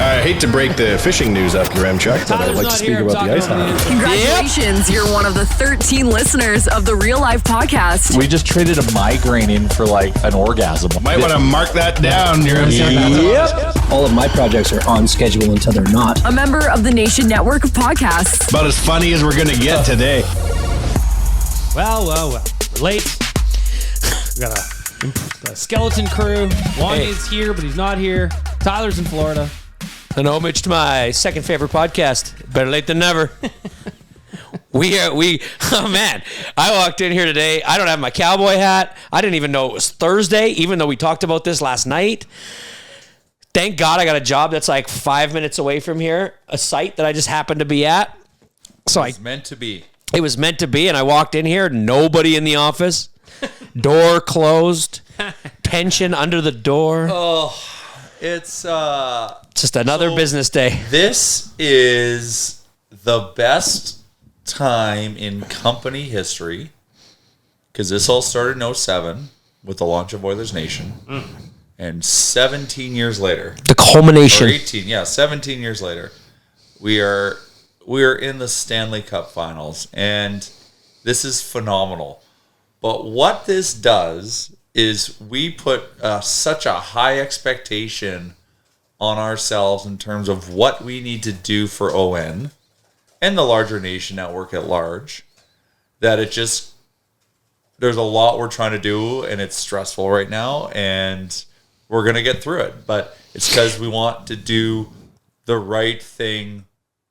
I hate to break the fishing news after Ramchuck, but I'd like to speak about the ice hockey. Congratulations, you're one of the 13 listeners of the Real Life Podcast. We just traded a migraine in for like an orgasm. Might want to mark that down. Yep. All of my projects are on schedule until they're not. A member of the Nation Network of Podcasts. About as funny as we're going to get today. Well. We're late. We got a skeleton crew. Lonnie's here, but he's not here. Tyler's in Florida. An homage to my second favorite podcast. Better late than never. Oh man, I walked in here today. I don't have my cowboy hat. I didn't even know it was Thursday, even though we talked about this last night. Thank God I got a job that's like 5 minutes away from here, a site that I just happened to be at. So It was meant to be. It was meant to be, and I walked in here, nobody in the office, door closed, pension under the door. Oh, it's just another business day. This is the best time in company history because this all started in 2007 with the launch of Oilersnation. And 17 years later, The culmination. or 18, 17 years later, we are in the Stanley Cup Finals, and this is phenomenal. But what this does is we put such a high expectation on ourselves in terms of what we need to do for ON and the larger Nation network at large, that there's a lot we're trying to do, and it's stressful right now, and we're going to get through it. But it's because we want to do the right thing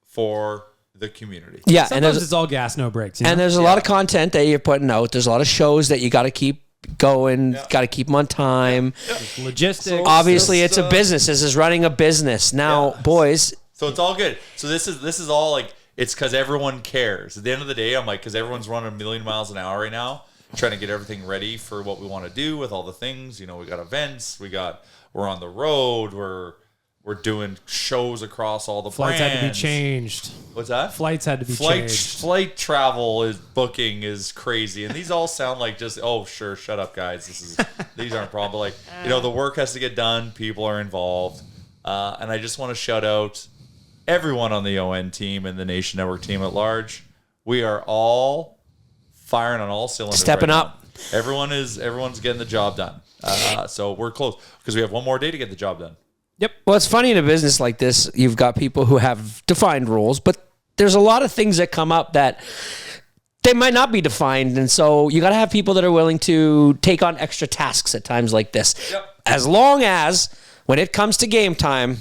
for the community. Yeah, Sometimes it's all gas, no brakes. You know? And there's a lot of content that you're putting out. There's a lot of shows that you got to keep going, got to keep them on time. Logistics. Obviously, it's a business. This is running a business. Now, boys. So it's all good. So this is all like, it's because everyone cares. At the end of the day, I'm like, because everyone's running a million miles an hour right now, trying to get everything ready for what we want to do with all the things. You know, we got events, we're on the road, we're doing shows across all the Flights brands. had to be changed. What's that? Flights had to be changed. Flight travel booking is crazy, and these all sound like just sure, shut up, guys. These aren't problems. But like, you know, the work has to get done. People are involved, and I just want to shout out everyone on the ON team and the Nation Network team at large. We are all firing on all cylinders. Stepping right up. now. Everyone's getting the job done. So we're close because we have one more day to get the job done. Yep. Well, it's funny in a business like this, you've got people who have defined rules, but there's a lot of things that come up that they might not be defined. And so you got to have people that are willing to take on extra tasks at times like this. Yep. As long as when it comes to game time,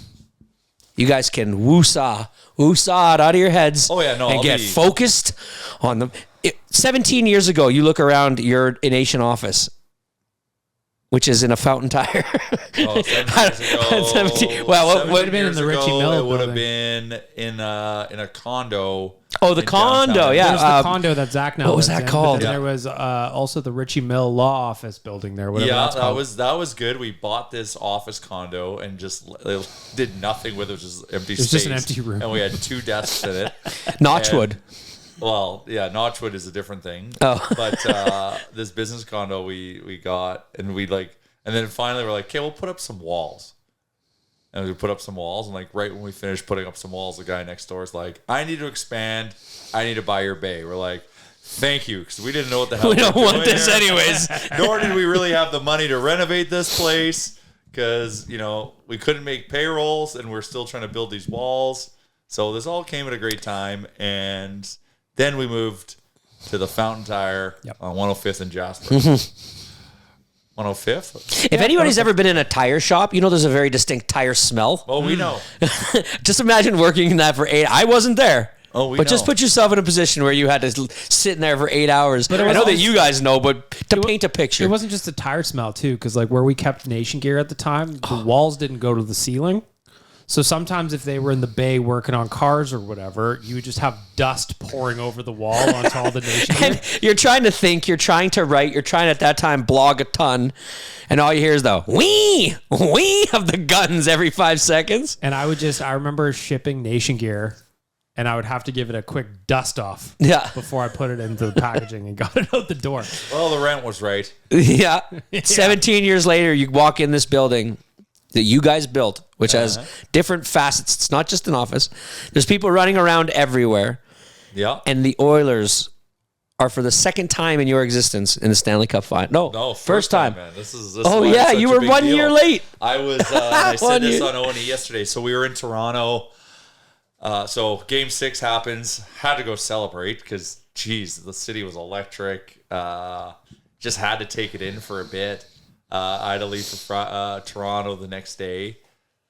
you guys can woo-saw it out of your heads and get focused on them. 17 years ago, you look around your Nation office, which is in a Fountain Tire. 17 years ago. 17. Well, what would have been in the Richie Mill It would have building. been in a condo. Oh, the in condo, downtown. yeah. There's the condo that Zach now what was lives that in, called? But then there was also the Richie Mill law office building there. Whatever that's called. that was good. We bought this office condo and just did nothing with it. It was just empty space. It was just an empty room. And we had 2 desks in it. Notchwood. Well, yeah, Notchwood is a different thing. Oh. But this business condo we got, and and then finally we're like, okay, we'll put up some walls. And we put up some walls, and like right when we finished putting up some walls, the guy next door is like, I need to expand. I need to buy your bay. We're like, thank you, because we didn't know what the hell We don't want doing this here. anyways. Nor did we really have the money to renovate this place, because, you know, we couldn't make payrolls, and we're still trying to build these walls. So this all came at a great time, and then we moved to the Fountain Tire on 105th and Jasper. 105th? If anybody's ever been in a tire shop, you know there's a very distinct tire smell. Oh, we know. Just imagine working in that for 8. I wasn't there. Oh, we But know. just put yourself in a position where you had to sit in there for 8 hours. But it I was know that also- you guys know, but to paint a picture. It wasn't just a tire smell too, because like where we kept Nation gear at the time, the walls didn't go to the ceiling. So sometimes if they were in the bay working on cars or whatever, you would just have dust pouring over the wall onto all the Nation gear. And you're trying to think, you're trying to write, you're trying at that time blog a ton, and all you hear is the wee of the guns every 5 seconds. And I remember shipping Nation gear, and I would have to give it a quick dust off before I put it into the packaging and got it out the door. Well, the rent was right. Yeah. 17 years later, you walk in this building that you guys built which has different facets. It's not just an office. There's people running around everywhere. Yeah. And the Oilers are for the second time in your existence in the Stanley Cup Final. No, first time. man. This oh, yeah, you were 1 year late. I was, I said this on O&E yesterday. So we were in Toronto. So game 6 happens. Had to go celebrate because, geez, the city was electric. Just had to take it in for a bit. I had to leave for Toronto the next day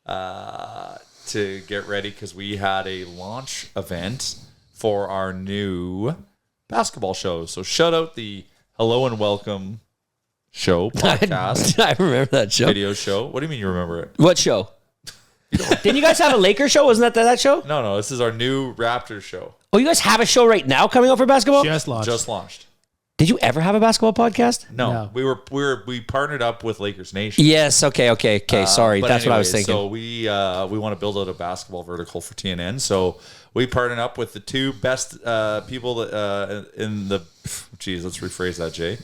to get ready because we had a launch event for our new basketball show. So shout out the Hello and Welcome show podcast. I remember that show. Video show. What do you mean you remember it? What show? Didn't you guys have a Lakers show? Wasn't that show? No. This is our new Raptors show. Oh, you guys have a show right now coming out for basketball? Just launched. Did you ever have a basketball podcast? No. We partnered up with Oilersnation. Yes. Okay. Sorry. That's what I was thinking. So we want to build out a basketball vertical for TNN. So we partnered up with the two best people that, in the. Geez, let's rephrase that, Jay.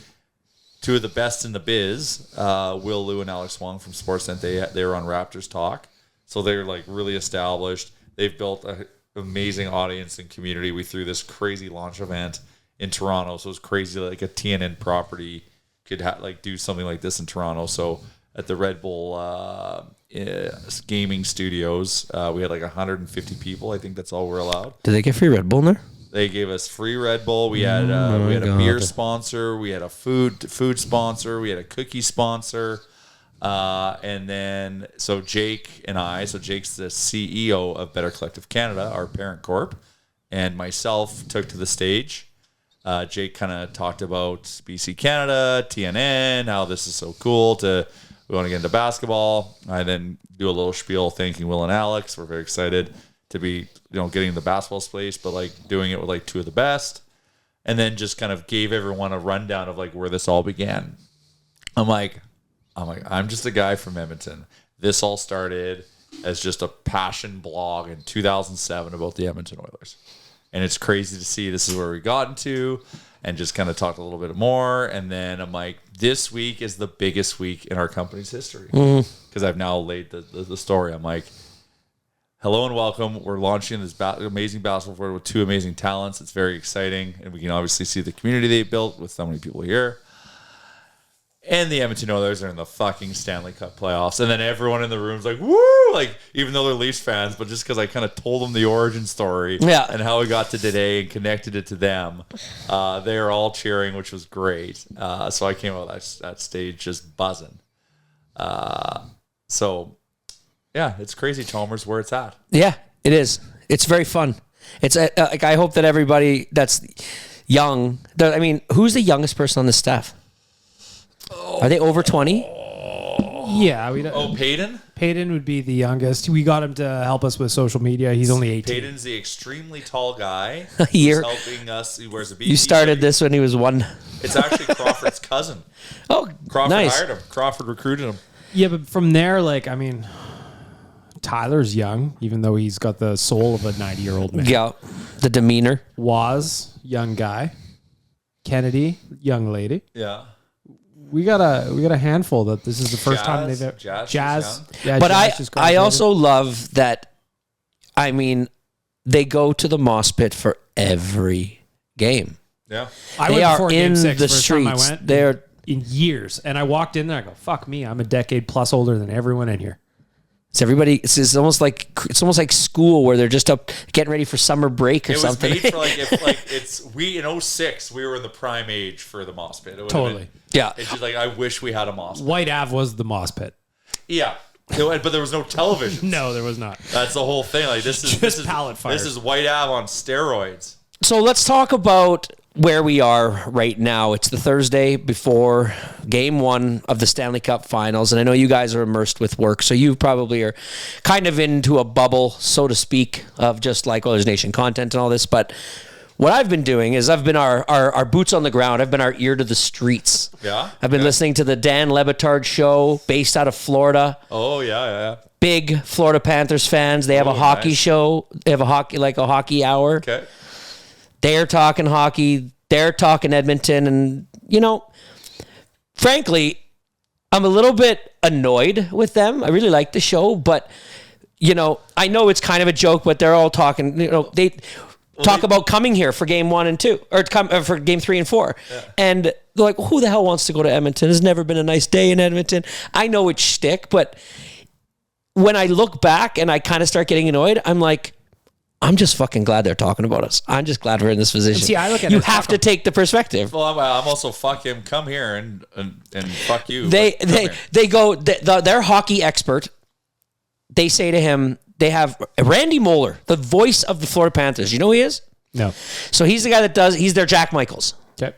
Two of the best in the biz, Will Liu and Alex Wong from Sportsnet. They were on Raptors Talk, so they're like really established. They've built an amazing audience and community. We threw this crazy launch event in Toronto, so it was crazy. Like a TNN property could do something like this in Toronto. So at the Red Bull gaming studios, we had like 150 people. I think that's all we're allowed. Did they get free Red Bull in there? They gave us free Red Bull. We had a beer sponsor. We had a food sponsor. We had a cookie sponsor. And then so Jake and I. So Jake's the CEO of Better Collective Canada, our parent corp, and myself took to the stage. Jake kind of talked about BC Canada, TNN, how this is so cool. We want to get into basketball. I then do a little spiel thanking Will and Alex. We're very excited to be, getting in the basketball space, but like doing it with like two of the best. And then just kind of gave everyone a rundown of like where this all began. I'm just a guy from Edmonton. This all started as just a passion blog in 2007 about the Edmonton Oilers. And it's crazy to see this is where we got into and just kind of talked a little bit more. And then I'm like, this week is the biggest week in our company's history. Because I've now laid the story. I'm like, hello and welcome. We're launching this amazing basketball board with two amazing talents. It's very exciting. And we can obviously see the community they built with so many people here. And the Edmonton Oilers are in the fucking Stanley Cup playoffs. And then everyone in the room's like, woo! Like, even though they're Leafs fans, but just because I kind of told them the origin story and how we got to today and connected it to them, they are all cheering, which was great. So I came out that stage just buzzing. So, yeah, it's crazy, Chalmers, where it's at. Yeah, it is. It's very fun. It's like I hope that everybody that's young, who's the youngest person on the staff? Are they over 20? Yeah. Peyton? Peyton would be the youngest. We got him to help us with social media. He's only 18. Peyton's the extremely tall guy. He's helping us. He wears a BC You started this when he was 1. It's actually Crawford's cousin. Oh, Crawford nice. hired him. Crawford recruited him. Yeah, but from there, Tyler's young, even though he's got the soul of a 90-year-old man. Yeah, the demeanor. Waz, young guy. Kennedy, young lady. Yeah. We got a handful that this is the first time they've ever Jazz. Yeah, but I also love that. They go to the moss pit for every game. Yeah, they are in the streets. They're in years, and I walked in there. I go, "Fuck me! I'm a decade plus older than everyone in here." It's everybody. It's almost like school where they're just up getting ready for summer break or something. It was made for in 2006 we were in the prime age for the moss pit. Totally. Yeah. It's just like I wish we had a moss pit. White Ave was the moss pit. Yeah. But there was no television. No, there was not. That's the whole thing. Like this is pallet fires. This is White Ave on steroids. So let's talk about where we are right now. It's the Thursday before game 1 of the Stanley Cup Finals. And I know you guys are immersed with work, so you probably are kind of into a bubble, so to speak, of just like Oilersnation content and all this. But what I've been doing is I've been our boots on the ground. I've been our ear to the streets. Yeah. I've been listening to the Dan Le Batard show based out of Florida. Oh, yeah. Big Florida Panthers fans. They have a hockey show. They have a hockey hour. Okay. They're talking hockey. They're talking Edmonton. And, frankly, I'm a little bit annoyed with them. I really like the show, but I know it's kind of a joke, but they're all talking, they talk about coming here for game 1 and 2 or for game 3 and 4. Yeah. And they're like, well, who the hell wants to go to Edmonton? It's never been a nice day in Edmonton. I know it's shtick, but when I look back and I kind of start getting annoyed, I'm like, I'm just fucking glad they're talking about us. I'm just glad we're in this position. See, I look at you have to take the perspective. Well, I'm also fuck him. Come here and fuck you. They go. Their hockey expert. They say to him, they have Randy Moeller, the voice of the Florida Panthers. You know who he is? No. So he's the guy he's their Jack Michaels. Okay.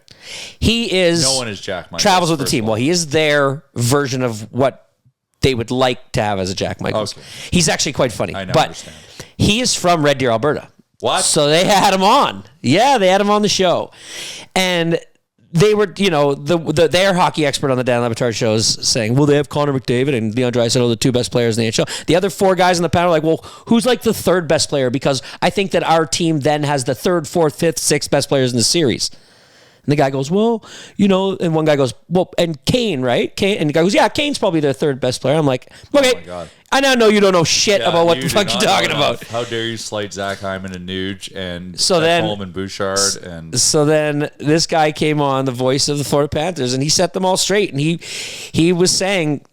He is. No one is Jack Michaels. Travels with the team. Well, he is their version of what they would like to have as a Jack Michaels. Okay. He's actually quite funny. I know. But understand. He is from Red Deer, Alberta. What? So they had him on. Yeah, they had him on the show. And they were, their hockey expert on the Dan Le Batard show is saying, well, they have Connor McDavid and Leon Draisaitl, the 2 best players in the NHL. The other 4 guys in the panel are like, well, who's like the 3rd best player? Because I think that our team then has the 3rd, 4th, 5th, 6th best players in the series. And the guy goes, well, and one guy goes, well, and Kane, right? And the guy goes, yeah, Kane's probably their 3rd best player. I'm like, okay. Oh my God. I now know you don't know shit about what the fuck you're talking about. How dare you slight Zach Hyman and Nuge and Evan Bouchard and so then this guy came on, the voice of the Florida Panthers, and he set them all straight, and he was saying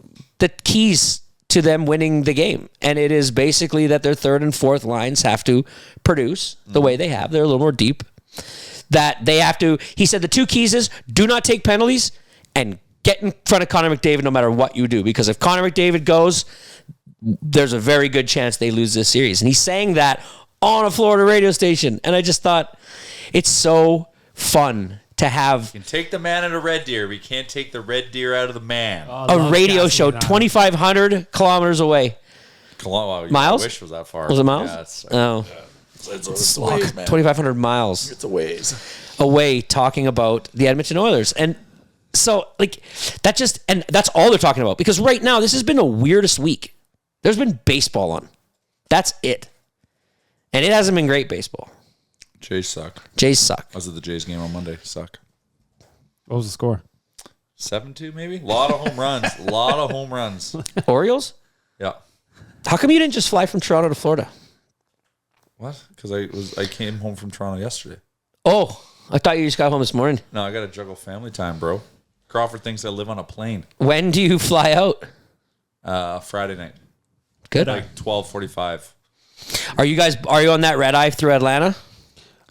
the keys to them winning the game, and it is basically that their 3rd and 4th lines have to produce the way they have. They're a little more deep. That they have to. He said the 2 keys is do not take penalties and get in front of Connor McDavid no matter what you do, because if Connor McDavid goes, there's a very good chance they lose this series. And he's saying that on a Florida radio station. And I just thought it's so fun to have. You can take the man out of Red Deer, but you can't take the Red Deer out of the man. A radio show 2,500 kilometers away. Miles? I wish it was that far. Was it miles? Yeah, it's a ways, 2,500 miles. It's a ways. Away talking about the Edmonton Oilers. And so, and that's all they're talking about. Because right now, this has been the weirdest week. There's been baseball on. That's it. And it hasn't been great baseball. Jays suck. I was at the Jays game on Monday. Suck. What was the score? 7-2 maybe? A lot of home runs. Orioles? Yeah. How come you didn't just fly from Toronto to Florida? What? Because I came home from Toronto yesterday. Oh, I thought you just got home this morning. No, I got to juggle family time, bro. Crawford thinks I live on a plane. When do you fly out? Friday night. Good. Like 12:45. Are you on that red eye through Atlanta?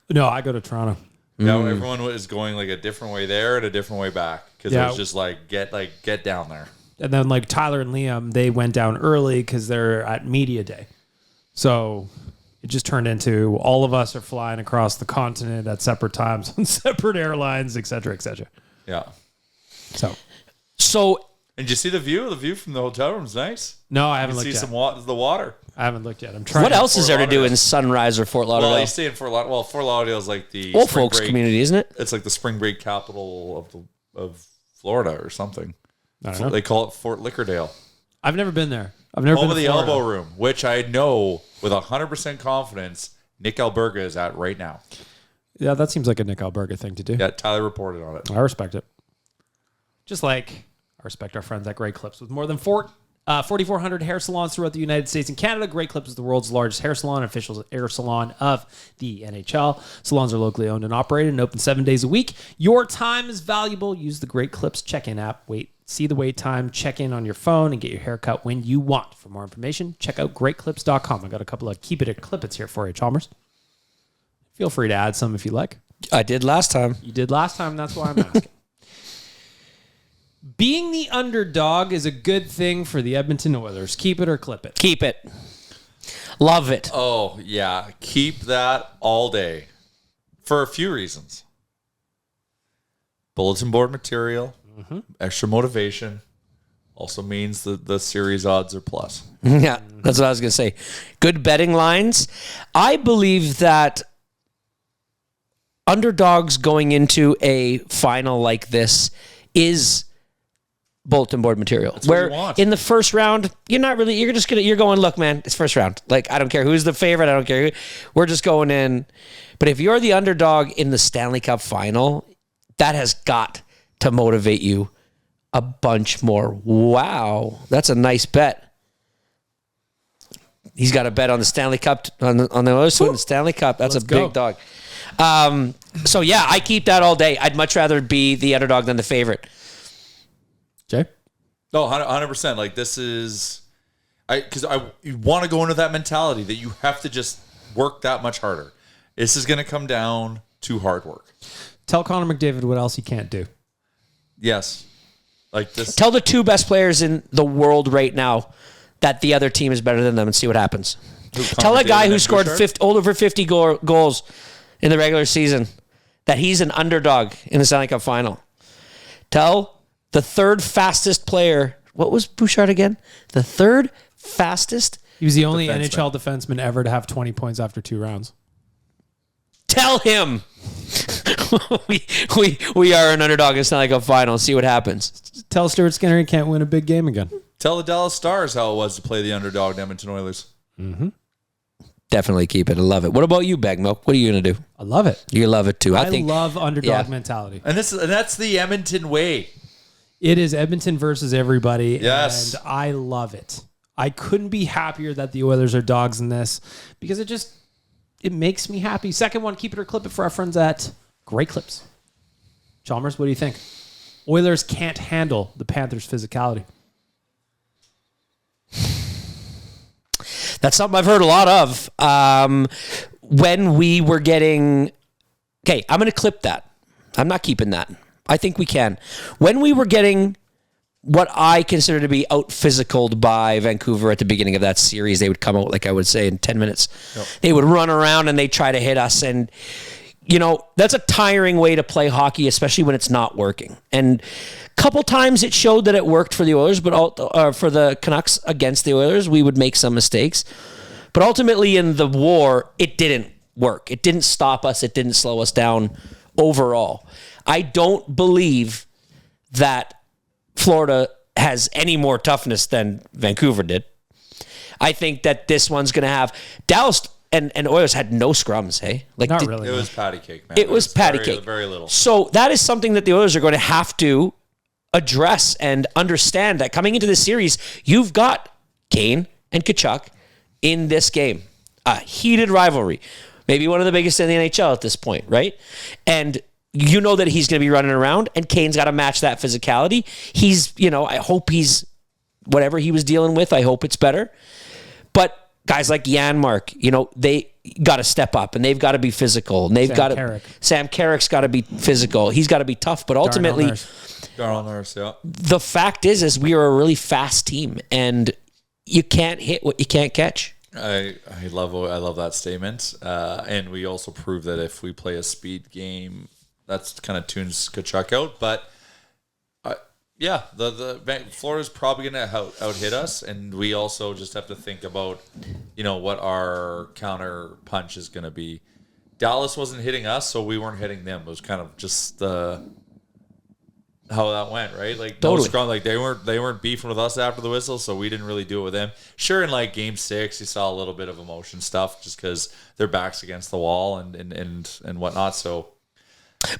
No, I go to Toronto. Yeah, everyone was going like a different way there and a different way back because it was just get down there. And then like Tyler and Liam, they went down early because they're at media day. So it just turned into all of us are flying across the continent at separate times on separate airlines, et cetera, et cetera. Yeah. So. And did you see the view? The view from the hotel room is nice. No, I haven't looked yet. See the water. I haven't looked yet. I'm trying. What else is there to do in Sunrise or Fort Lauderdale? Well, you stay in Fort Lauderdale. Well, Fort Lauderdale is like the old folks community, isn't it? It's like the spring break capital of Florida or something. I don't know. They call it Fort Lickerdale. I've never been there. I've never been to the Florida. Elbow Room, which I know with 100% confidence Nick Alberga is at right now. Yeah, that seems like a Nick Alberga thing to do. Yeah, Tyler reported on it. I respect it. Just like I respect our friends at Great Clips. With more than 4,400 hair salons throughout the United States and Canada, Great Clips is the world's largest hair salon, official hair salon of the NHL. Salons are locally owned and operated and open 7 days a week. Your time is valuable. Use the Great Clips check-in app. See the wait time, check in on your phone, and get your hair cut when you want. For more information, check out greatclips.com. I got a couple of Keep It Clippets here for you, Chalmers. Feel free to add some if you like. I did last time. You did last time. That's why I'm asking. Being the underdog is a good thing for the Edmonton Oilers. Keep it or clip it? Keep it. Love it. Oh, yeah. Keep that all day. For a few reasons. Bulletin board material. Mm-hmm. Extra motivation. Also means that the series odds are plus. Yeah, that's what I was going to say. Good betting lines. I believe that underdogs going into a final like this is bulletin board material. That's where in the first round, you're going, look, man, it's first round. Like, I don't care who's the favorite. I don't care we're just going in. But if you're the underdog in the Stanley Cup final, that has got to motivate you a bunch more. Wow. That's a nice bet. He's got a bet on the Stanley Cup, on the Oilers to win the Stanley Cup. That's a big dog. So, yeah, I keep that all day. I'd much rather be the underdog than the favorite. Jay? No, 100%. Like, this is... Because you want to go into that mentality that you have to just work that much harder. This is going to come down to hard work. Tell Connor McDavid what else he can't do. Yes. Like this. Tell the 2 best players in the world right now that the other team is better than them and see what happens. Tell a guy who scored over 50 goals in the regular season that he's an underdog in the Stanley Cup Final. Tell the 3rd fastest player. What was Bouchard again? The 3rd fastest. He was the only NHL defenseman ever to have 20 points after 2 rounds. Tell him we are an underdog in the Stanley Cup Final. See what happens. Tell Stuart Skinner he can't win a big game again. Tell the Dallas Stars how it was to play the underdog Edmonton Oilers. Mm-hmm. Definitely keep it. I love it. What about you, Bag Milk? What are you going to do? I love it. You love it too. I love underdog mentality. And that's the Edmonton way. It is Edmonton versus everybody. Yes. And I love it. I couldn't be happier that the Oilers are dogs in this because it makes me happy. Second one, keep it or clip it for our friends at Great Clips. Chalmers, what do you think? Oilers can't handle the Panthers' physicality. That's something I've heard a lot of. When we were getting... Okay, I'm going to clip that. I'm not keeping that. I think we can. When we were getting what I consider to be out-physicaled by Vancouver at the beginning of that series, they would come out, like I would say, in 10 minutes. Yep. They would run around and they'd try to hit us. And, that's a tiring way to play hockey, especially when it's not working. And a couple times it showed that it worked for the Oilers, but for the Canucks against the Oilers, we would make some mistakes. But ultimately in the war, it didn't work. It didn't stop us. It didn't slow us down overall. I don't believe that Florida has any more toughness than Vancouver did. I think that this one's going to have... Dallas and Oilers had no scrums, hey? Not really. It was patty cake, man. It was patty cake. Very little. So that is something that the Oilers are going to have to address and understand that coming into this series, you've got Kane and Tkachuk in this game. A heated rivalry. Maybe one of the biggest in the NHL at this point, right? And you know that he's going to be running around, and Kane's got to match that physicality. He's, I hope he's whatever he was dealing with. I hope it's better. But guys like Mark, they got to step up, and they've got to be physical. And they've got to. Sam Carrick's got to be physical. He's got to be tough. But ultimately, Darnell Nurse, yeah. The fact is we are a really fast team, and you can't hit what you can't catch. I love that statement, and we also prove that if we play a speed game, that's kind of tunes Tkachuk out. But the Florida's probably going to out hit us, and we also just have to think about what our counter punch is going to be. Dallas wasn't hitting us, so we weren't hitting them. It was kind of just how that went, right? Like totally. Like they weren't beefing with us after the whistle, so we didn't really do it with them. Sure, in like Game 6, you saw a little bit of emotion stuff just because their backs against the wall and whatnot. So,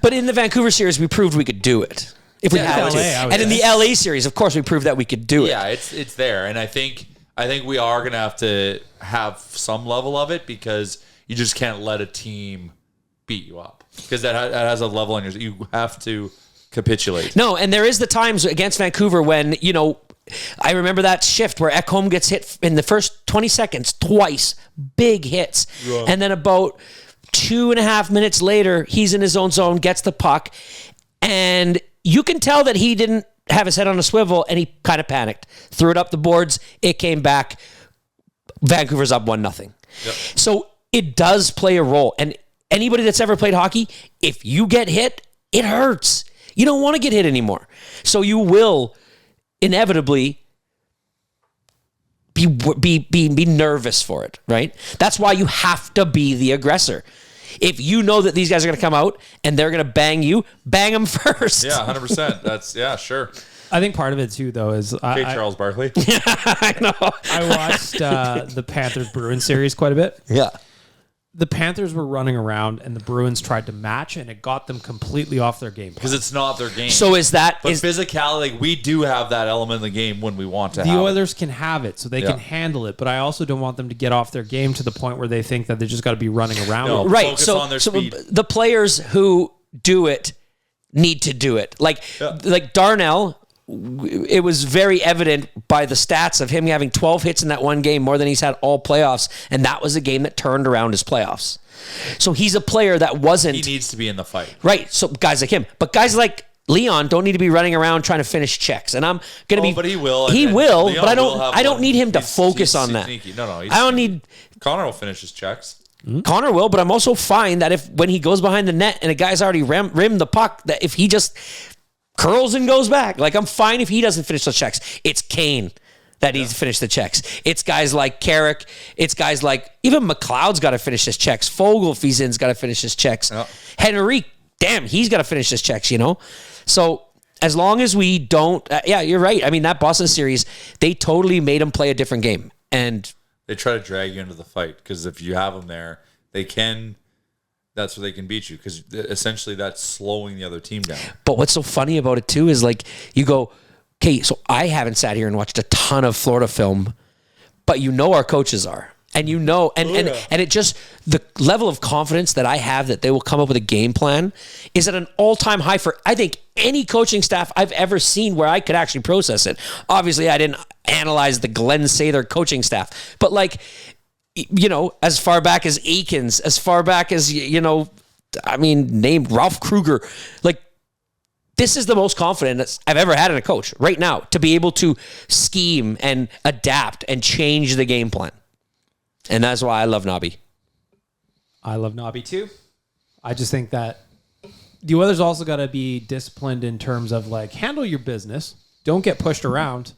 but in the Vancouver series, we proved we could do it if we had to. And in the LA series, of course, we proved that we could do it. Yeah, it's there, and I think we are going to have some level of it because you just can't let a team beat you up because that has a level on yours. You have to capitulate. No, and there is the times against Vancouver when, I remember that shift where Ekholm gets hit in the first 20 seconds twice, big hits. Yeah. And then about 2.5 minutes later, he's in his own zone, gets the puck, and you can tell that he didn't have his head on a swivel, and he kind of panicked. Threw it up the boards, it came back. Vancouver's up 1-0. Yep. So it does play a role. And anybody that's ever played hockey, if you get hit, it hurts. You don't want to get hit anymore. So you will inevitably be nervous for it, right? That's why you have to be the aggressor. If you know that these guys are going to come out and they're going to bang you, bang them first. Yeah, 100%. That's, sure. I think part of it, too, though, is... Charles Barkley. I know. I watched the Panthers-Bruins series quite a bit. Yeah. the Panthers were running around and the Bruins tried to match, and it got them completely off their game. Because it's not their game. So is that... But physicality, like, we do have that element in the game when we want to have it. The Oilers can have it, so they can handle it, but I also don't want them to get off their game to the point where they think that they just got to be running around. No, right, focus so, on their so speed. the players who do it need to do it. Like Darnell... It was very evident by the stats of him having 12 hits in that one game, more than he's had all playoffs, and that was a game that turned around his playoffs. So he's a player that wasn't... He needs to be in the fight. Right, so guys like him. But guys like Leon don't need to be running around trying to finish checks. And I'm going to be... But he will. He will, Leon but will I don't need him to focus he's on that. sneaky. No, I don't need... Connor will finish his checks. Connor will, but I'm also fine that if when he goes behind the net and a guy's already rimmed the puck, that if he just... curls and goes back. Like, I'm fine if he doesn't finish those checks. It's Kane that needs to finish the checks. It's guys like Carrick. It's guys like, even McLeod's got to finish his checks. Fogle, if he's in's got to finish his checks. Yep. Henry, damn, he's got to finish his checks, you know? So, as long as we don't, you're right. I mean, that Boston series, they totally made him play a different game. And they try to drag you into the fight because if you have them there, they can... That's where they can beat you because essentially that's slowing the other team down. But what's so funny about it too is like you go, okay, so I haven't sat here and watched a ton of Florida film, but you know our coaches are. And you know, and it just, the level of confidence that I have that they will come up with a game plan is at an all-time high for, I think, any coaching staff I've ever seen where I could actually process it. Obviously, I didn't analyze the Glenn Sather coaching staff, but like, you know, as far back as Aikens, as far back as, you know, I mean, named Ralph Kruger. Like, this is the most confident I've ever had in a coach right now to be able to scheme and adapt and change the game plan. And that's why I love Nobby. I love Nobby too. I just think that the Oilers also got to be disciplined in terms of like handle your business. Don't get pushed around.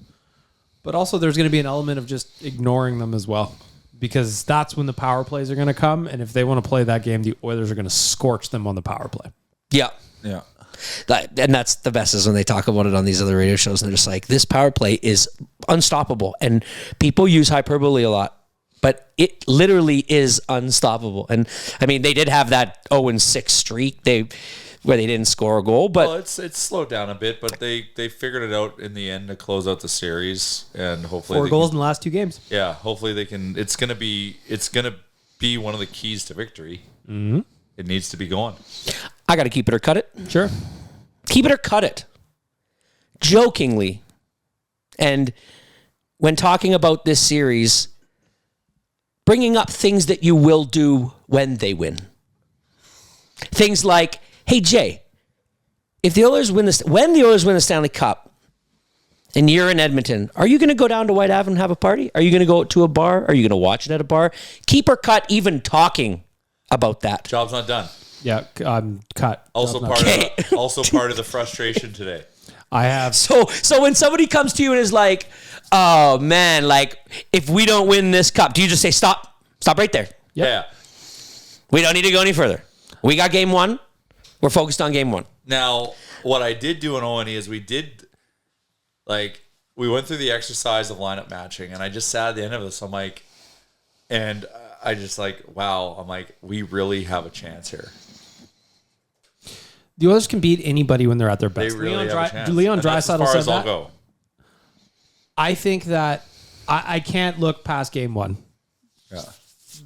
But also there's going to be an element of just ignoring them as well. Because that's when the power plays are going to come. And if they want to play that game, the Oilers are going to scorch them on the power play. Yeah. Yeah. And that's the best is when they talk about it on these other radio shows. And they're just like, this power play is unstoppable. And people use hyperbole a lot. But it literally is unstoppable. And, I mean, they did have that 0-6 streak where they didn't score a goal. But well, it's slowed down a bit, but they figured it out in the end to close out the series. And hopefully 4 goals in the last 2 games. Yeah, hopefully they can. It's gonna be one of the keys to victory. Mm-hmm. It needs to be going. I got to keep it or cut it. Sure. Keep it or cut it. Jokingly. And when talking about this series, bringing up things that you will do when they win. Things like, hey, Jay, if the Oilers when the Oilers win the Stanley Cup and you're in Edmonton, are you going to go down to White Ave and have a party? Are you going to go to a bar? Are you going to watch it at a bar? Keep or cut even talking about that. Job's not done. Yeah, cut. Also part of the frustration today. I have. So when somebody comes to you and is like, oh, man, like, if we don't win this cup, do you just say, stop right there? Yep. Yeah. We don't need to go any further. We got game 1. We're focused on game 1. Now, what I did do in O&E is we went through the exercise of lineup matching, and I just sat at the end of this. I'm like, and I just like, wow. I'm like, we really have a chance here. The Oilers can beat anybody when they're at their best. They really have a chance. Leon Draisaitl said that. I'll go. I think that I can't look past game 1. Yeah.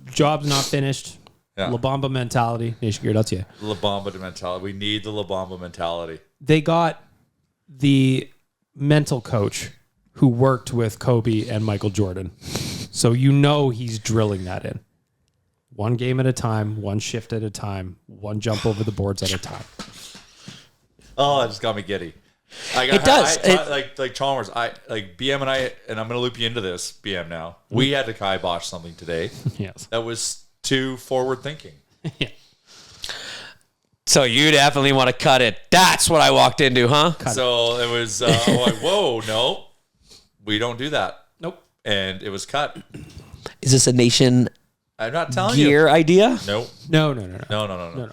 Job's not finished. Yeah. La Bamba mentality. NationGear.ca. La Bamba mentality. We need the La Bamba mentality. They got the mental coach who worked with Kobe and Michael Jordan. So you know he's drilling that in. 1 game at a time, 1 shift at a time, 1 jump over the boards at a time. Oh, it just got me giddy. It does. Like Chalmers, BM and I, and I'm going to loop you into this, BM now. We had to kibosh something today. Yes. That was too forward thinking. Yeah. So you definitely want to cut it. That's what I walked into, huh? So it was, I'm like, whoa, no, we don't do that. Nope. And it was cut. Is this a Nation I'm not telling gear you. idea? Nope. No. No.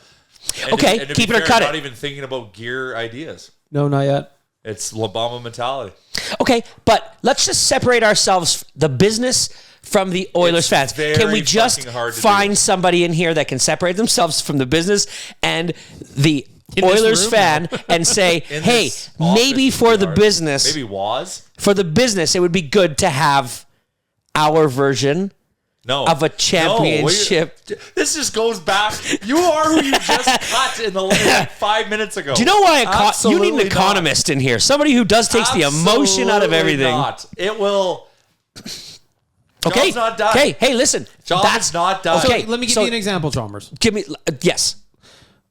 Okay, and keep it or cut I'm it. not even thinking about gear ideas. No, not yet. It's La Bamba mentality. Okay, but let's just separate ourselves, the business from the Oilers fans. Can we just find do. somebody in here that can separate themselves from the business and the Oilers fan and say, hey, maybe for the business, for the business, it would be good to have our version of a championship. This just goes back. You are who you just cut in the like 5 minutes ago. Do you know why you need an economist in here? Somebody who takes the emotion out of everything. It will. Okay. Job's not done. Okay. Hey, listen. That's not done. Okay. So let me give you an example, Chalmers. Give me. Yes.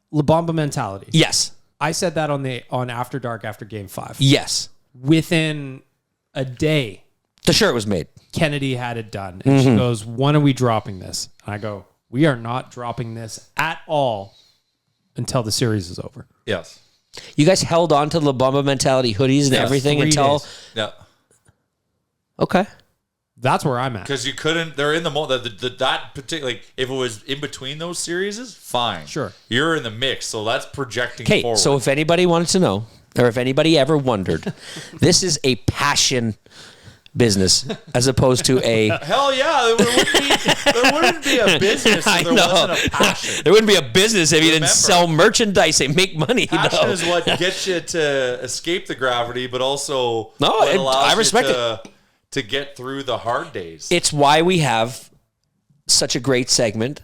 La Bamba mentality. Yes. I said that on After Dark after Game 5. Yes. Within a day, the shirt was made. Kennedy had it done. And she goes, when are we dropping this? And I go, we are not dropping this at all until the series is over. Yes. You guys held on to La Bamba mentality hoodies and everything until... Yeah. Okay. That's where I'm at. Because you couldn't... They're in the... that particular... Like, if it was in between those series, fine. Sure. You're in the mix, so that's projecting forward. Okay, so if anybody wanted to know, or if anybody ever wondered, this is a passion business as opposed to a... Hell yeah, there wouldn't be a business if there wasn't a passion. There wouldn't be a business if you didn't sell merchandise and make money. Passion is what gets you to escape the gravity, but also I respect it. To get through the hard days. It's why we have such a great segment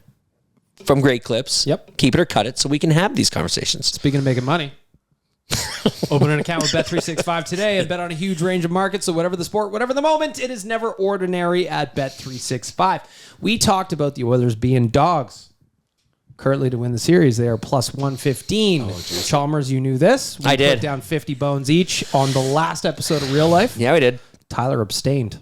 from Great Clips. Yep. Keep it or cut it so we can have these conversations. Speaking of making money, open an account with Bet365 today and bet on a huge range of markets. So whatever the sport, whatever the moment, it is never ordinary at Bet365. We talked about the Oilers being dogs. Currently to win the series, they are plus 115. Chalmers, you knew this. I did. Put down 50 bones each on the last episode of Real Life. Yeah, we did. Tyler abstained.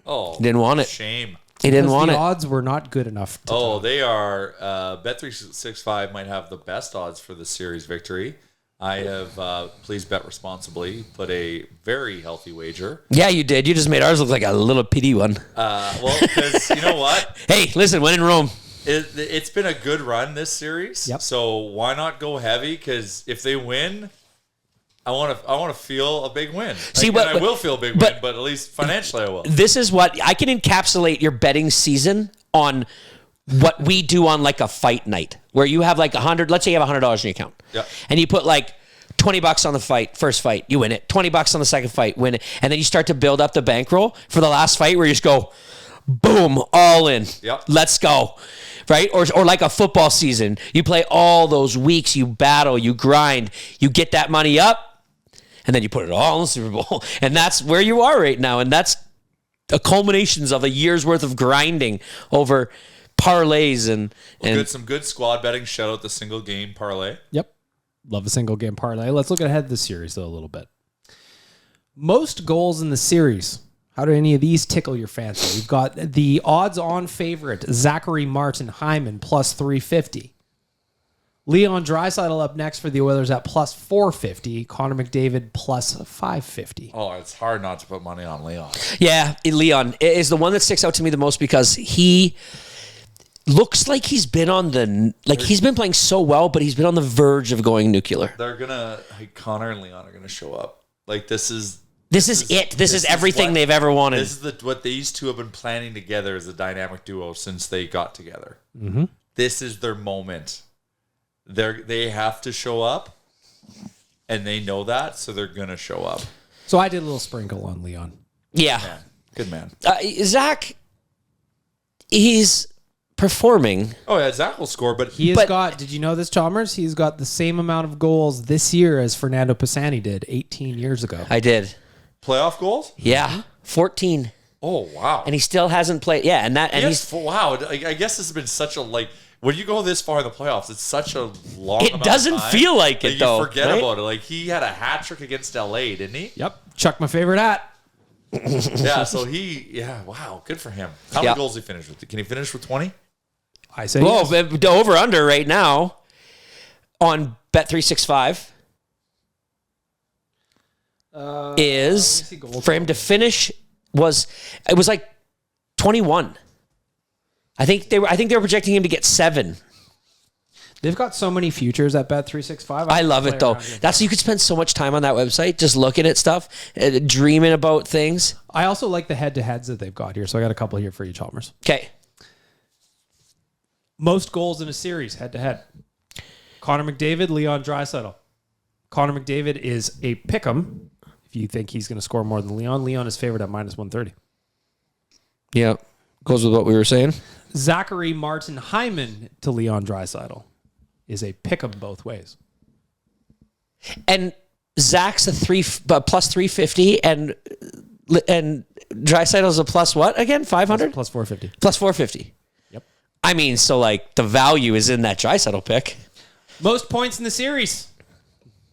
Oh, he didn't want it. Shame. He didn't want it. The odds were not good enough. They are. Bet365 might have the best odds for the series victory. I have, please bet responsibly, put a very healthy wager. Yeah, you did. You just made ours look like a little pity one. Well, because you know what? Hey, listen, when in Rome. It's been a good run this series. Yep. So why not go heavy? Because if they win, I want to feel a big win. I will feel a big win, but at least financially I will. This is what I can encapsulate your betting season on what we do on like a fight night where you have like 100, let's say you have $100 in your account. Yeah. And you put like $20 on the first fight, you win it. $20 on the second fight, win it. And then you start to build up the bankroll for the last fight where you just go, boom, all in. Yep. Let's go. Right? Or like a football season. You play all those weeks, you battle, you grind, you get that money up, and then you put it all in the Super Bowl. And that's where you are right now. And that's the culminations of a year's worth of grinding over parlays and some good squad betting. Shout out the single game parlay. Yep. Love a single game parlay. Let's look ahead to the series, though, a little bit. Most goals in the series. How do any of these tickle your fancy? We've got the odds-on favorite, Zachary Martin Hyman, plus 350. Leon Draisaitl up next for the Oilers at plus 450. Connor McDavid plus 550. Oh, it's hard not to put money on Leon. Yeah, Leon is the one that sticks out to me the most because he looks like he's been he's been playing so well, but he's been on the verge of going nuclear. Connor and Leon are gonna show up. Like this is it. This is everything they've ever wanted. This is what these two have been planning together as a dynamic duo since they got together. Mm-hmm. This is their moment. They have to show up, and they know that, so they're gonna show up. So I did a little sprinkle on Leon. Yeah, good man. Zach, he's performing. Oh yeah, Zach will score, but he has got. Did you know this, Chalmers? He's got the same amount of goals this year as Fernando Pisani did 18 years ago. I did. Playoff goals? Yeah, 14. Oh wow! And he still hasn't played. Yeah, he's wow. I guess this has been such a when you go this far in the playoffs, it's such a long. It doesn't feel like it though. You forget about it. Like he had a hat trick against LA, didn't he? Yep. Chuck, my favorite hat. Yeah. So wow, good for him. How many goals did he finish with? Can he finish with 20? I say yes. Over under right now on Bet365 is for him to finish was like 21. I think they were projecting him to get 7. They've got so many futures at Bet365. I love it, though. That's you could spend so much time on that website just looking at stuff, dreaming about things. I also like the head-to-heads that they've got here, so I got a couple here for you, Chalmers. Okay. Most goals in a series, head-to-head. Connor McDavid, Leon Draisaitl. Connor McDavid is a pick'em. If you think he's going to score more than Leon, Leon is favored at -130. Yeah. Goes with what we were saying. Zachary Martin Hyman to Leon Draisaitl is a pick'em both ways. And Zach's a plus 350 and Draisaitl's a plus what again? 500? Plus 450. Plus 450. Yep. I mean, so like the value is in that Draisaitl pick. Most points in the series.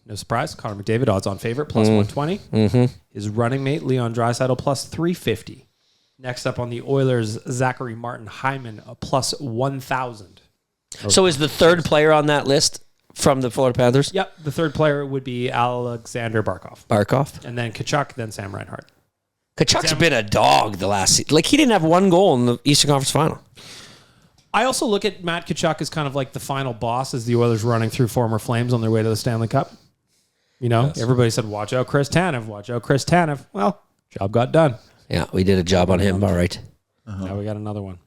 No surprise. Connor McDavid, odds on favorite, plus 120. Mm-hmm. His running mate, Leon Draisaitl, plus 350. Next up on the Oilers, Zachary Martin Hyman, a plus 1,000. So is the third player on that list from the Florida Panthers? Yep. The third player would be Alexander Barkov. And then Tkachuk, then Sam Reinhart. Tkachuk's been a dog the last season. Like, he didn't have one goal in the Eastern Conference Final. I also look at Matt Tkachuk as kind of like the final boss as the Oilers running through former Flames on their way to the Stanley Cup. You know, everybody said, watch out Chris Tanev, watch out Chris Tanev. Well, job got done. Yeah, we did a job on him. All right. Now we got another one.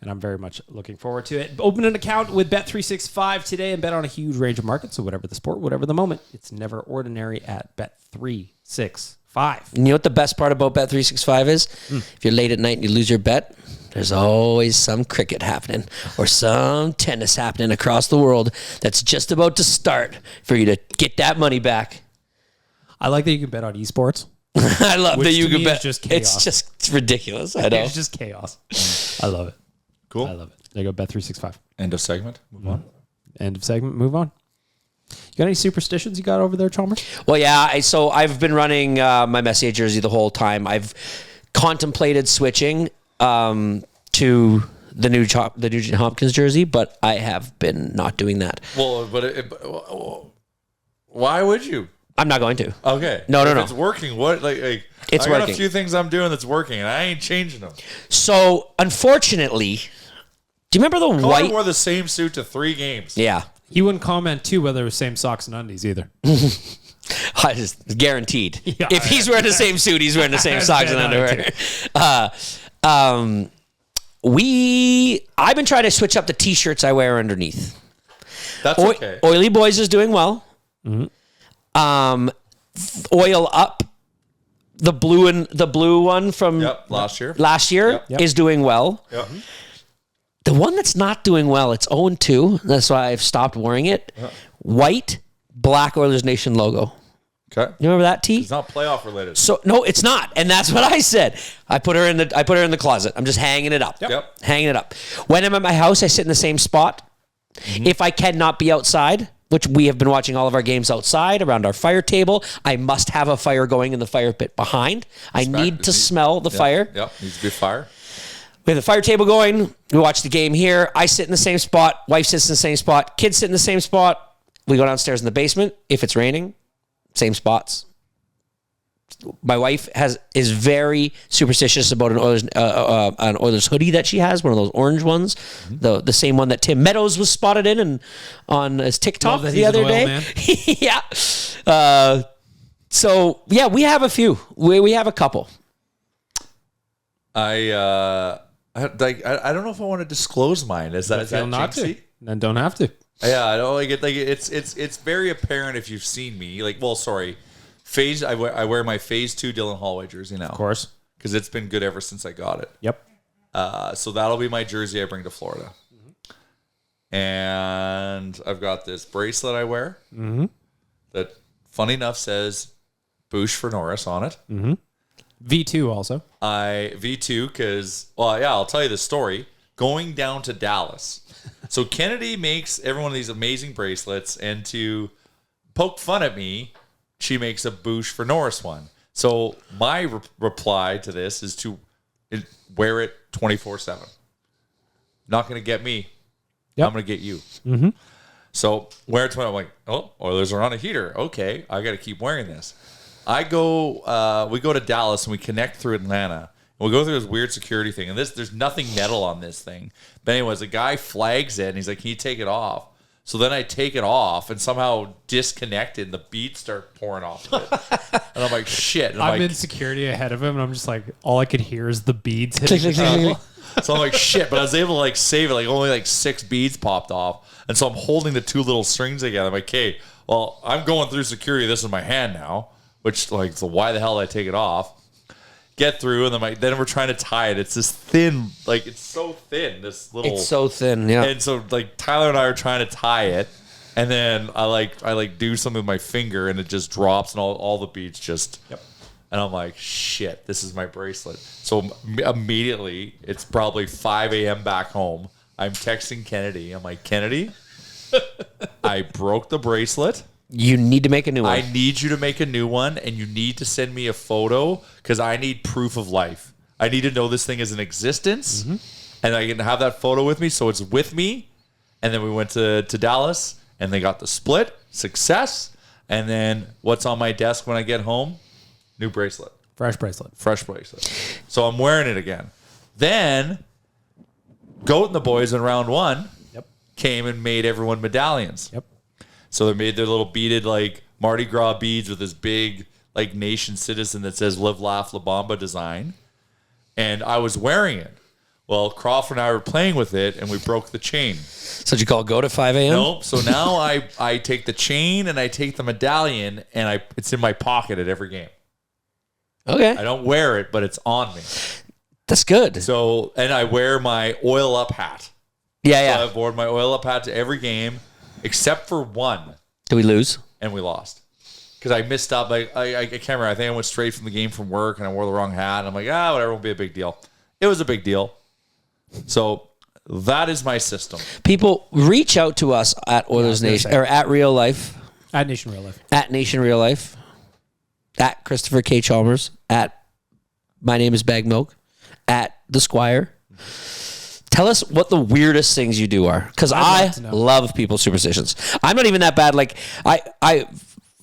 And I'm very much looking forward to it. Open an account with Bet365 today and bet on a huge range of markets. So whatever the sport, whatever the moment, it's never ordinary at Bet365. And you know what the best part about Bet365 is? If you're late at night and you lose your bet, there's always some cricket happening or some tennis happening across the world that's just about to start for you to get that money back. I like that you can bet on esports. I love that you can bet. It's ridiculous. I know. It's just chaos. I love it. Cool. I love it. There you go, Bet365. End of segment. Move on. End of segment. Move on. You got any superstitions you got over there, Chalmers? Well, yeah. So I've been running my Messier jersey the whole time. I've contemplated switching to the Nugent-Hopkins jersey, but I have been not doing that. Well, why would you? I'm not going to. Okay. No. It's working. What it's I got working. a few things I'm doing that's working, and I ain't changing them. So, unfortunately, do you remember the Connor white? wore the same suit to 3 games. Yeah. He wouldn't comment, too, whether it was same socks and undies either. I just guaranteed. Yeah. If he's wearing the same suit, he's wearing the same socks and underwear. I've been trying to switch up the T-shirts I wear underneath. That's okay. Oily Boys is doing well. Mm-hmm. Oil Up, the blue one from last year is doing well. Yep. The one that's not doing well, it's 0-2. That's why I've stopped wearing it. White, black Oilersnation logo. Okay. You remember that tee? It's not playoff related. So no, it's not, and that's what I said. I put her in the closet. I'm just hanging it up. Yep. Hanging it up. When I'm at my house, I sit in the same spot. Mm-hmm. If I cannot be outside, which we have been watching all of our games outside around our fire table, I must have a fire going in the fire pit behind. I need to smell the fire. Yep. Needs to be fire. We have the fire table going. We watch the game here. I sit in the same spot. Wife sits in the same spot. Kids sit in the same spot. We go downstairs in the basement. If it's raining, same spots. My wife is very superstitious about an Oilers hoodie that she has, one of those orange ones, the same one that Tim Meadows was spotted in and on his TikTok the other day. Yeah. So yeah, we have a few. We have a couple. I don't know if I want to disclose mine. Is that not jinxy? to? Then don't have to. Yeah, I don't like it. Like it's very apparent if you've seen me. Like, well, sorry, phase. I wear my Phase 2 Dylan Holloway jersey now, Of course. because it's been good ever since I got it. Yep. So that'll be my jersey I bring to Florida. And I've got this bracelet I wear that, funny enough, says "Bouch for Norris" on it. V2 also. V2 because, well, yeah, I'll tell you the story. Going down to Dallas. So Kennedy makes every one of these amazing bracelets, and to poke fun at me, she makes a Bouch for Norris one. So my reply to this is to wear it 24/7. Not going to get me. Yep. I'm going to get you. So wear it 20. I'm like, oh, Oilers are on a heater. Okay, I got to keep wearing this. We go to Dallas and we connect through Atlanta. We go through this weird security thing, and there's nothing metal on this thing. But anyways, the guy flags it, and he's like, "Can you take it off?" So then I take it off, and somehow disconnected, and the beads start pouring off of it. And I'm like, "Shit!" And I'm like, in security ahead of him, and I'm just like, all I could hear is the beads hitting the table. So I'm like, "Shit!" But I was able to like save it. Like only like 6 beads popped off, and so I'm holding the 2 little strings together. I'm like, "Okay, well, I'm going through security. This is my hand now." Which like, so why the hell did I take it off? Get through, and then we're trying to tie it. It's this thin, like it's so thin. This little, It's so thin, yeah. and so like Tyler and I are trying to tie it, and then I do something with my finger, and it just drops, and all the beads just. Yep. And I'm like, shit, this is my bracelet. So immediately, it's probably 5 a.m. back home. I'm texting Kennedy. I'm like, Kennedy, I broke the bracelet. You need to make a new one. I need you to make a new one, and you need to send me a photo because I need proof of life. I need to know this thing is in existence, and I can have that photo with me, so it's with me. And then we went to Dallas, and they got the split. Success. And then what's on my desk when I get home? New bracelet. Fresh bracelet. Fresh bracelet. So I'm wearing it again. Then Goat and the boys in round 1 came and made everyone medallions. Yep. So they made their little beaded like Mardi Gras beads with this big like nation citizen that says "Live, Laugh, La Bamba" design. And I was wearing it. Well, Crawford and I were playing with it, and we broke the chain. So did you call Goat at 5 a.m.? Nope. So now I take the chain and I take the medallion, and it's in my pocket at every game. Okay. I don't wear it, but it's on me. That's good. So, and I wear my oil up hat. Yeah. So I've worn my oil up hat to every game, except for one. Did we lose? And we lost. Because I missed up. I can't remember. I think I went straight from the game from work, and I wore the wrong hat. And I'm like, whatever, it won't be a big deal. It was a big deal. So that is my system. People reach out to us at Oilers Nation or at Real Life. At Nation Real Life. At Nation Real Life. At Christopher K. Chalmers. At My Name is Bag Milk. At The Squire. Tell us what the weirdest things you do are. Because I love people's superstitions. I'm not even that bad. Like, I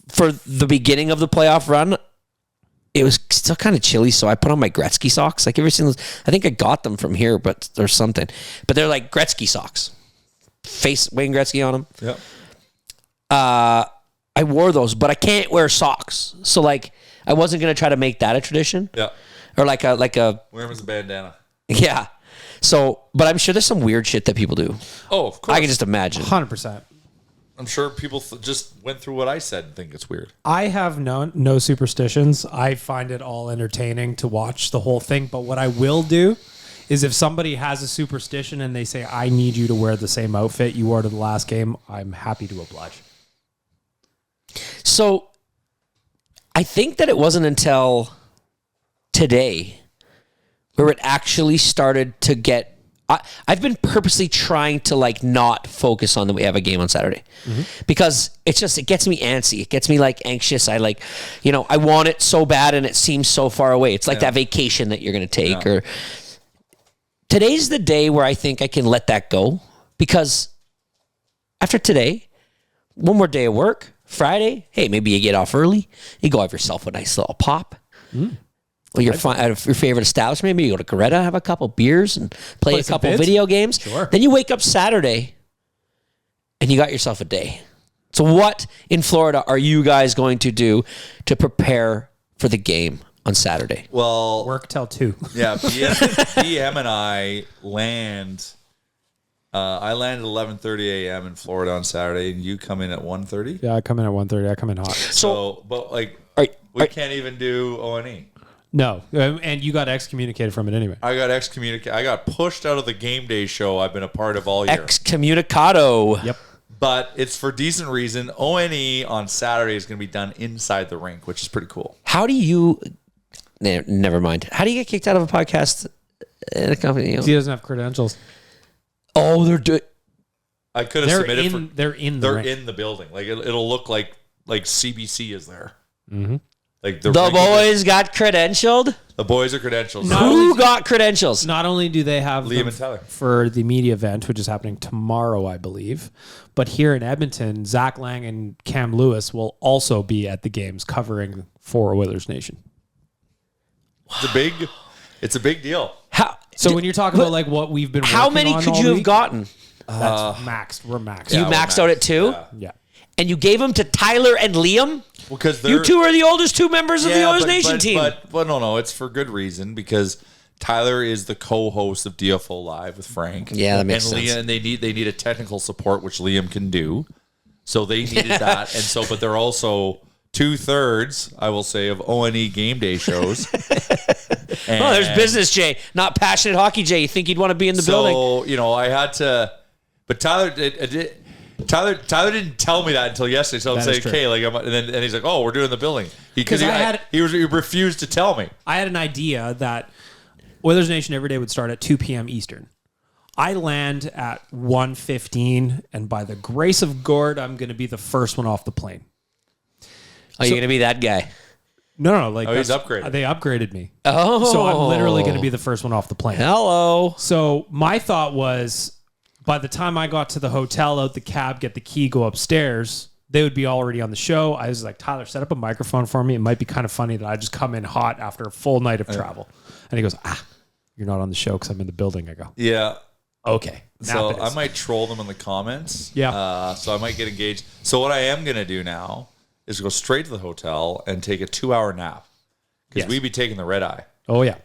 for the beginning of the playoff run, it was still kind of chilly, so I put on my Gretzky socks. Like, ever seen those? I think I got them from here, but there's something. But they're like Gretzky socks. Face Wayne Gretzky on them. Yep. I wore those, but I can't wear socks. So, like, I wasn't going to try to make that a tradition. Yeah. Or like a wear them as a bandana. Yeah. So, but I'm sure there's some weird shit that people do. Oh, of course. I can just imagine. 100%. I'm sure people just went through what I said and think it's weird. I have no superstitions. I find it all entertaining to watch the whole thing. But what I will do is if somebody has a superstition and they say, I need you to wear the same outfit you wore to the last game, I'm happy to oblige. So, I think that it wasn't until today where it actually started to get... I've been purposely trying to like not focus on that we have a game on Saturday because it gets me antsy. It gets me like anxious. I like, I want it so bad and it seems so far away. It's like that vacation that you're going to take or today's the day where I think I can let that go because after today, one more day of work, Friday, hey, maybe you get off early. You go have yourself a nice little pop. Well, you're at your favorite establishment. Maybe you go to Coretta, have a couple beers, and play a couple video games. Sure. Then you wake up Saturday, and you got yourself a day. So what in Florida are you guys going to do to prepare for the game on Saturday? Well, work till 2. Yeah, PM and I land. I land at 11:30 a.m. in Florida on Saturday, and you come in at 1:30. Yeah, I come in at 1:30. I come in hot. So but like, we can't even do O&E. No, and you got excommunicated from it anyway. I got excommunicated. I got pushed out of the game day show I've been a part of all year. Excommunicado. Yep. But it's for decent reason. O&E on Saturday is going to be done inside the rink, which is pretty cool. How do you... Never mind. How do you get kicked out of a podcast in a company? He doesn't have credentials. Oh, they're doing... I could have submitted for... They're in the building. Like, it'll look like CBC is there. Mm-hmm. Like the boys got credentialed? The boys are credentialed. Who got credentials? Not only do they have Liam and Tyler for the media event, which is happening tomorrow, I believe, but here in Edmonton, Zach Lang and Cam Lewis will also be at the games covering for Oilers Nation. It's a big... It's a big deal. So when you're talking about like what we've been, how many could you have gotten? That's maxed. We're maxed. You maxed out at 2? Yeah. And you gave them to Tyler and Liam? Because you two are the oldest 2 members of the Oilersnation team. But no, it's for good reason, because Tyler is the co-host of DFO Live with Frank. Yeah, that makes sense. And they need a technical support, which Liam can do. So they needed that. And so, but they're also 2/3, I will say, of O&E game day shows. Oh, there's business Jay, not passionate hockey Jay. You think he'd want to be in the building? So, I had to, but Tyler didn't tell me that until yesterday. So I'm saying, okay, and he's like, oh, we're doing the building. He refused to tell me. I had an idea that Oilers Nation Every Day would start at 2 p.m. Eastern. I land at 1:15, and by the grace of God, I'm going to be the first one off the plane. Are you going to be that guy? No. He's upgraded. They upgraded me. Oh. So I'm literally going to be the first one off the plane. Hello. So my thought was, by the time I got to the hotel, out the cab, get the key, go upstairs, they would be already on the show. I was like, Tyler, set up a microphone for me. It might be kind of funny that I just come in hot after a full night of travel. And he goes, you're not on the show because I'm in the building. I go, yeah. Okay. So I might troll them in the comments. Yeah. So I might get engaged. So what I am going to do now is go straight to the hotel and take a 2-hour nap. Because we'd be taking the red eye. Oh, yeah.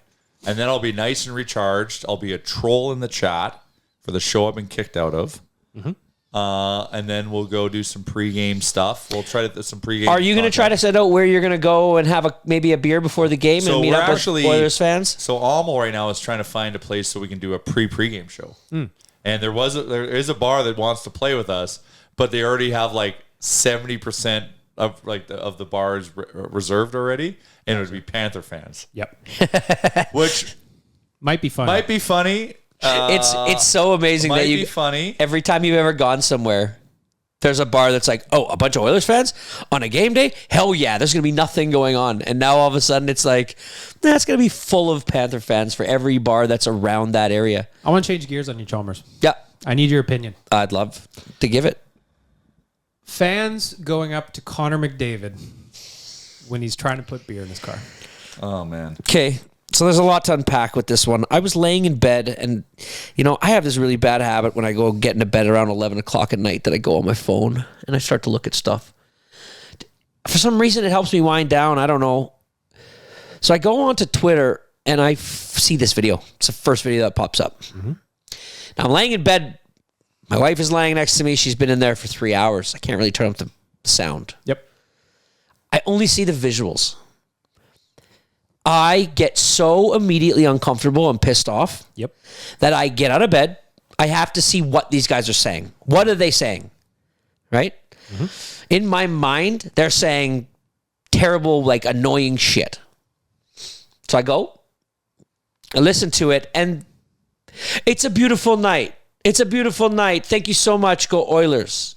And then I'll be nice and recharged. I'll be a troll in the chat for the show I've been kicked out of. Mm-hmm. And then we'll go do some pregame stuff. We'll try to do some pregame. Are you going to try to set out where you're going to go and have maybe a beer before the game and meet up with Oilers fans? So Almo right now is trying to find a place so we can do a pregame show. And there is a bar that wants to play with us, but they already have like 70% of the bars reserved already, and it would be Panther fans. Yep. Which might be funny. It's so amazing that you. Funny. Every time you've ever gone somewhere, there's a bar that's like, oh, a bunch of Oilers fans on a game day? Hell yeah, there's going to be nothing going on. And now all of a sudden it's like, it's going to be full of Panther fans for every bar that's around that area. I want to change gears on you, Chalmers. Yeah. I need your opinion. I'd love to give it. Fans going up to Connor McDavid when he's trying to put beer in his car. Oh, man. Okay. So there's a lot to unpack with this one. I was laying in bed and, I have this really bad habit when I go get into bed around 11 o'clock at night that I go on my phone and I start to look at stuff. For some reason, it helps me wind down. I don't know. So I go onto Twitter and I see this video. It's the first video that pops up. Mm-hmm. Now I'm laying in bed. My wife is laying next to me. She's been in there for 3 hours. I can't really turn up the sound. Yep. I only see the visuals. I get so immediately uncomfortable and pissed off that I get out of bed. I have to see what these guys are saying. What are they saying? Right? Mm-hmm. In my mind, they're saying terrible, annoying shit. So I go, I listen to it, and it's a beautiful night. It's a beautiful night. Thank you so much. Go Oilers.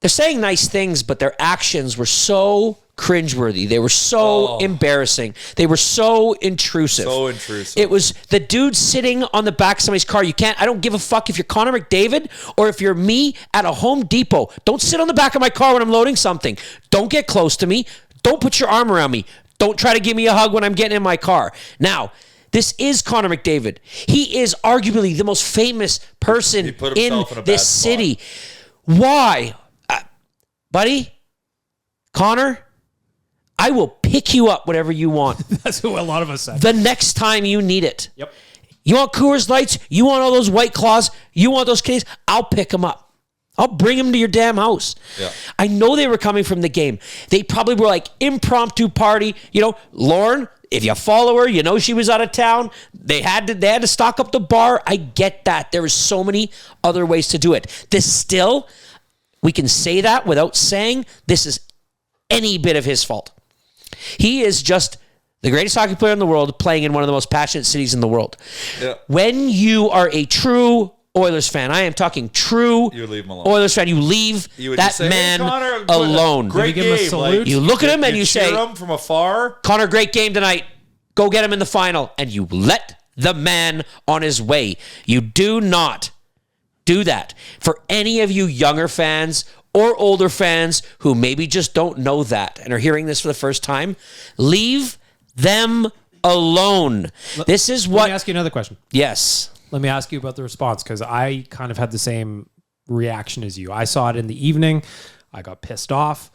They're saying nice things, but their actions were so cringeworthy. They were so embarrassing. They were so intrusive. It was the dude sitting on the back of somebody's car. I don't give a fuck if you're Connor McDavid or if you're me at a Home Depot. Don't sit on the back of my car when I'm loading something. Don't get close to me. Don't put your arm around me. Don't try to give me a hug when I'm getting in my car. Now, this is Connor McDavid. He is arguably the most famous person in this city. Why? Buddy? Connor? I will pick you up whatever you want. That's what a lot of us said. The next time you need it. Yep. You want Coors Lights? You want all those White Claws? You want those Canadians? I'll pick them up. I'll bring them to your damn house. Yeah. I know they were coming from the game. They probably were impromptu party. Lauren, if you follow her, she was out of town. They had to stock up the bar. I get that. There is so many other ways to do it. We can say that without saying this is any bit of his fault. He is just the greatest hockey player in the world playing in one of the most passionate cities in the world. Yeah. When you are a true Oilers fan, I am talking true Oilers fan, you leave that man alone. Great game. You look at him and you say, him from afar. Connor, great game tonight. Go get him in the final. And you let the man on his way. You do not do that. For any of you younger fans or older fans who maybe just don't know that and are hearing this for the first time, leave them alone. This is what... Let me ask you another question. Yes. Let me ask you about the response, because I kind of had the same reaction as you. I saw it in the evening. I got pissed off.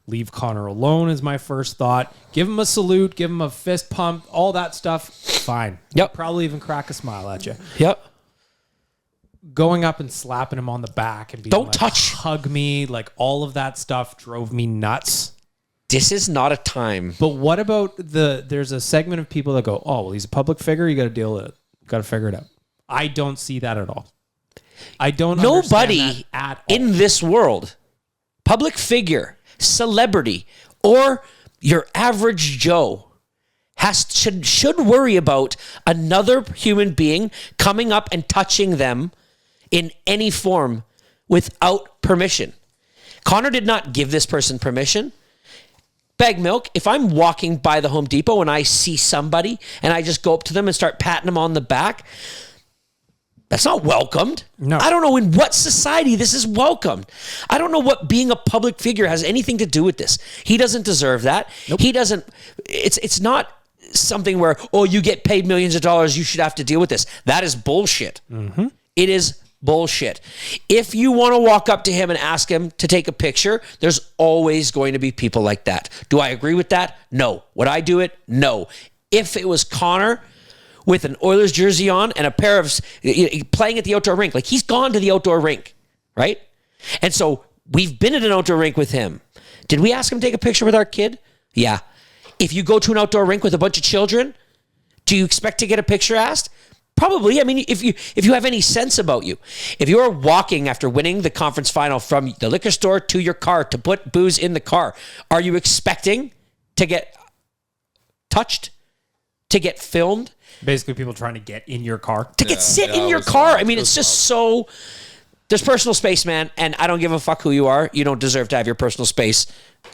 Leave Connor alone is my first thought. Give him a salute. Give him a fist pump. All that stuff. Fine. Yep. Probably even crack a smile at you. Yep. Going up and slapping him on the back and being Don't like, touch. hug me, like all of that stuff drove me nuts. This is not a time. But what about there's a segment of people that go, oh, well, he's a public figure. You got to deal with it. Got to figure it out. I don't see that at all. I don't Nobody understand that at all. in this world, public figure, celebrity, or your average Joe should worry about another human being coming up and touching them in any form without permission. Connor did not give this person permission. Bag milk, if I'm walking by the Home Depot and I see somebody and I just go up to them and start patting them on the back, that's not welcomed. No. I don't know in what society this is welcomed. I don't know what being a public figure has anything to do with this. He doesn't deserve that. Nope. He doesn't. It's not something where, oh, you get paid millions of dollars, you should have to deal with this. That is bullshit. Mm-hmm. It is bullshit. If you want to walk up to him and ask him to take a picture, there's always going to be people like that. Do I agree with that? No. Would I do it? No. If it was Connor with an Oilers jersey on and a pair of playing at the outdoor rink, like he's gone to the outdoor rink, right? And so we've been at an outdoor rink with him. Did we ask him to take a picture with our kid? Yeah. If you go to an outdoor rink with a bunch of children, do you expect to get a picture asked? Probably. I mean, if you have any sense about you, if you're walking after winning the conference final from the liquor store to your car to put booze in the car, are you expecting to get touched, to get filmed? Basically, people trying to get in your car. To sit in your car. I mean, it's just so... There's personal space, man, and I don't give a fuck who you are. You don't deserve to have your personal space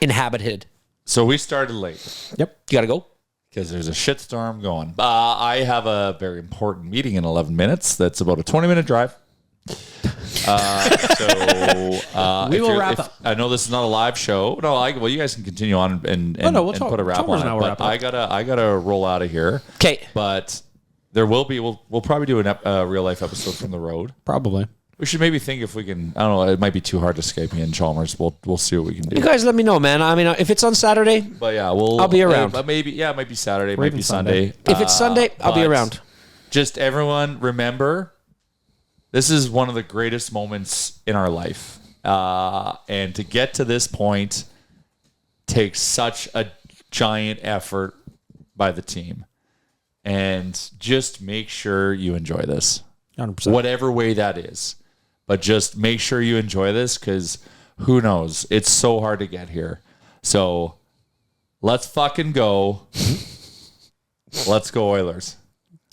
inhabited. So we started late. Yep. You got to go? Because there's a shitstorm going. I have a very important meeting in 11 minutes. That's about a 20-minute drive. We will wrap up. I know this is not a live show. No, well, you guys can continue on and put a wrap on it. But I gotta roll out of here. Okay. But there will be. We'll probably do a real life episode from the road. Probably. We should maybe think if we can. I don't know. It might be too hard to Skype me in Chalmers. We'll see what we can do. You guys let me know, man. I mean, if it's on Saturday, but yeah, I'll be around. Maybe it might be Saturday, might be Sunday. If it's Sunday, I'll be around. Just everyone remember, this is one of the greatest moments in our life, and to get to this point takes such a giant effort by the team, and just make sure you enjoy this, 100%. whatever way that is. But just make sure you enjoy this, because who knows? It's so hard to get here. So let's fucking go. Let's go Oilers.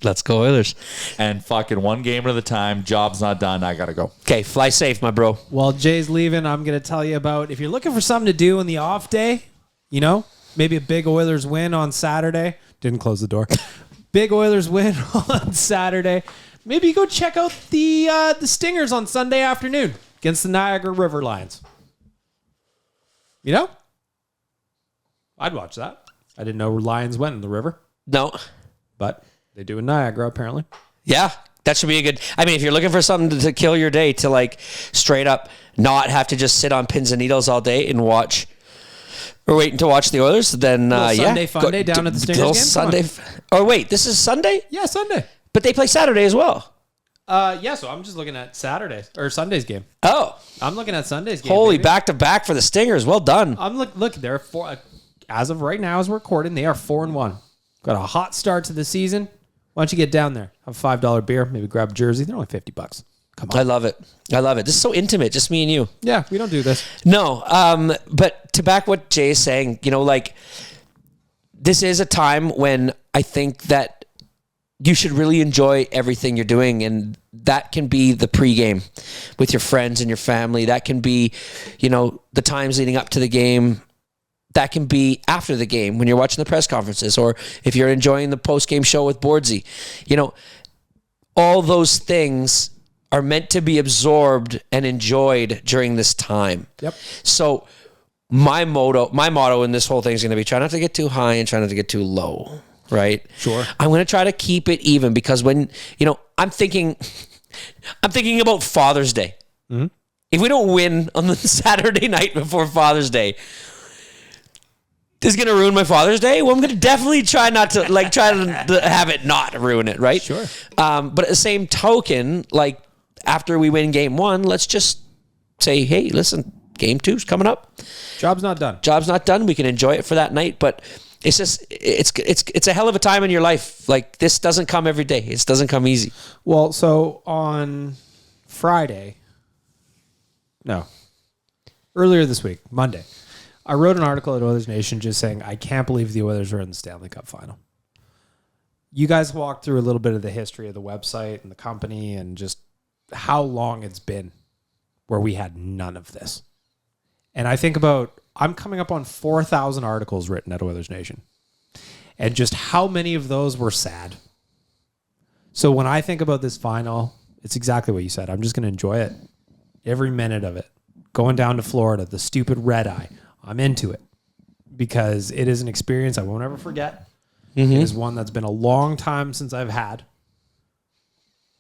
Let's go Oilers. And fucking one game at a time. Job's not done. I got to go. Okay, fly safe, my bro. While Jay's leaving, I'm going to tell you about, if you're looking for something to do on the off day, maybe a big Oilers win on Saturday. Didn't close the door. Big Oilers win on Saturday. Maybe you go check out the Stingers on Sunday afternoon against the Niagara River Lions. I'd watch that. I didn't know Lions went in the river. No. But they do in Niagara, apparently. Yeah, that should be a good... I mean, if you're looking for something to kill your day, to like straight up not have to just sit on pins and needles all day and watch... Or waiting to watch the Oilers, then Sunday fun day down at the Stingers game? Sunday. Oh, wait, this is Sunday? Yeah, Sunday. But they play Saturday as well. So I'm just looking at Sunday's game. Oh. I'm looking at Sunday's game. Holy, back-to-back for the Stingers. Well done. Look, they're as of right now, as we're recording, they are 4-1. Got a hot start to the season. Why don't you get down there? Have a $5 beer, maybe grab a jersey. They're only $50. Come on. I love it. This is so intimate, just me and you. Yeah, we don't do this. No, but to back what Jay is saying, this is a time when I think that you should really enjoy everything you're doing, and that can be the pregame with your friends and your family. That can be, the times leading up to the game. That can be after the game when you're watching the press conferences, or if you're enjoying the post-game show with Boardsy. All those things are meant to be absorbed and enjoyed during this time. Yep. So my motto in this whole thing is going to be try not to get too high and try not to get too low. right? Sure. I'm going to try to keep it even because when, I'm thinking about Father's Day. Mm-hmm. If we don't win on the Saturday night before Father's Day, this is going to ruin my Father's Day. Well, I'm going to definitely try to have it not ruin it, right? Sure. But at the same token, like after we win game 1, let's just say, hey, listen, game 2's coming up. Job's not done. Job's not done. We can enjoy it for that night, but it's just it's a hell of a time in your life. Like this doesn't come every day. It doesn't come easy. Well, so on earlier this week, Monday, I wrote an article at Oilersnation just saying, I can't believe the Oilers are in the Stanley Cup Final. You guys walked through a little bit of the history of the website and the company and just how long it's been where we had none of this. And I think I'm coming up on 4,000 articles written at Oilersnation. And just how many of those were sad. So when I think about this final, it's exactly what you said. I'm just going to enjoy it. Every minute of it. Going down to Florida, the stupid red eye. I'm into it because it is an experience I won't ever forget. Mm-hmm. It is one that's been a long time since I've had.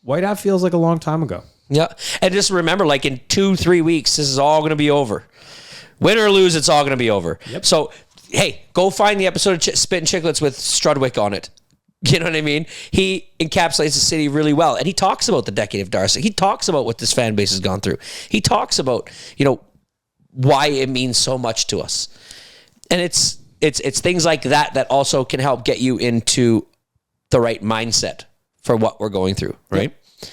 Whiteout feels like a long time ago. Yeah. And just remember, like in 2-3 weeks, this is all going to be over. Win or lose, it's all going to be over. Yep. So, hey, go find the episode of Spit and Chicklets with Strudwick on it. You know what I mean? He encapsulates the city really well. And he talks about the decade of Darcy. He talks about what this fan base has gone through. He talks about, why it means so much to us. And it's things like that also can help get you into the right mindset for what we're going through, right? Yeah.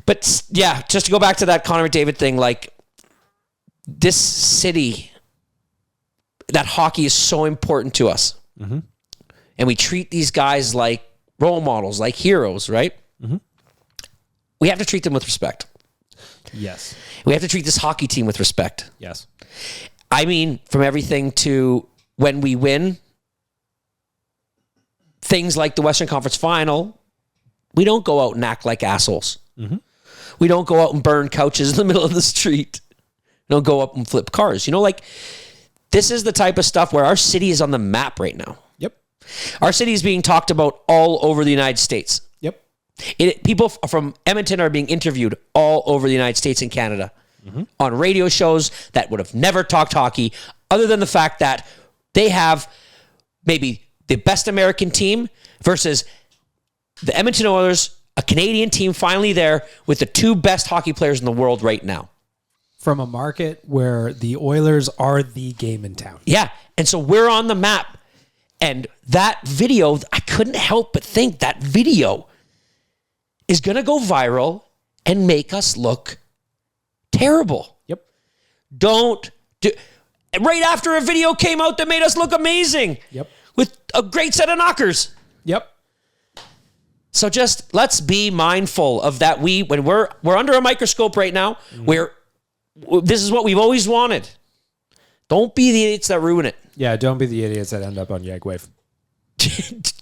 But yeah, just to go back to that Connor McDavid thing, like this city, that hockey is so important to us. Mm-hmm. And we treat these guys like role models, like heroes, right? Mm-hmm. We have to treat them with respect. Yes. We have to treat this hockey team with respect. Yes. I mean, from everything to when we win, things like the Western Conference Final, we don't go out and act like assholes. Mm-hmm. We don't go out and burn couches in the middle of the street. We don't go up and flip cars. This is the type of stuff where our city is on the map right now. Yep. Our city is being talked about all over the United States. Yep. People from Edmonton are being interviewed all over the United States and Canada on radio shows that would have never talked hockey, other than the fact that they have maybe the best American team versus the Edmonton Oilers, a Canadian team finally there with the 2 best hockey players in the world right now. From a market where the Oilers are the game in town. Yeah. And so we're on the map. And that video, I couldn't help but think that video is going to go viral and make us look terrible. Yep. Right after a video came out that made us look amazing. Yep. With a great set of knockers. Yep. So just let's be mindful of that. When we're under a microscope right now, this is what we've always wanted. Don't be the idiots that ruin it. Yeah, don't be the idiots that end up on Yagwave.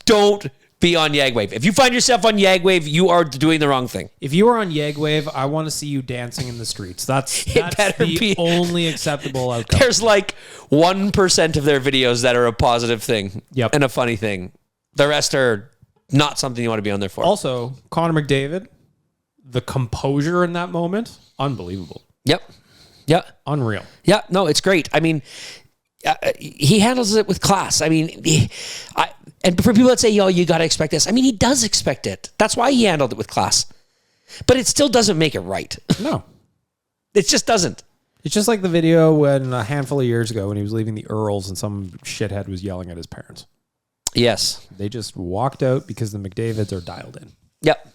Don't be on Yagwave. If you find yourself on Yagwave, you are doing the wrong thing. If you are on Yagwave, I want to see you dancing in the streets. That's the only acceptable outcome. There's like 1% of their videos that are a positive thing and a funny thing. The rest are not something you want to be on there for. Also, Connor McDavid, the composure in that moment, unbelievable. Yep. Yeah. Unreal. Yeah. No, it's great. I mean, he handles it with class. I mean, and for people that say, you got to expect this. I mean, he does expect it. That's why he handled it with class. But it still doesn't make it right. No. It just doesn't. It's just like the video when a handful of years ago when he was leaving the Earls and some shithead was yelling at his parents. Yes. They just walked out because the McDavids are dialed in. Yep.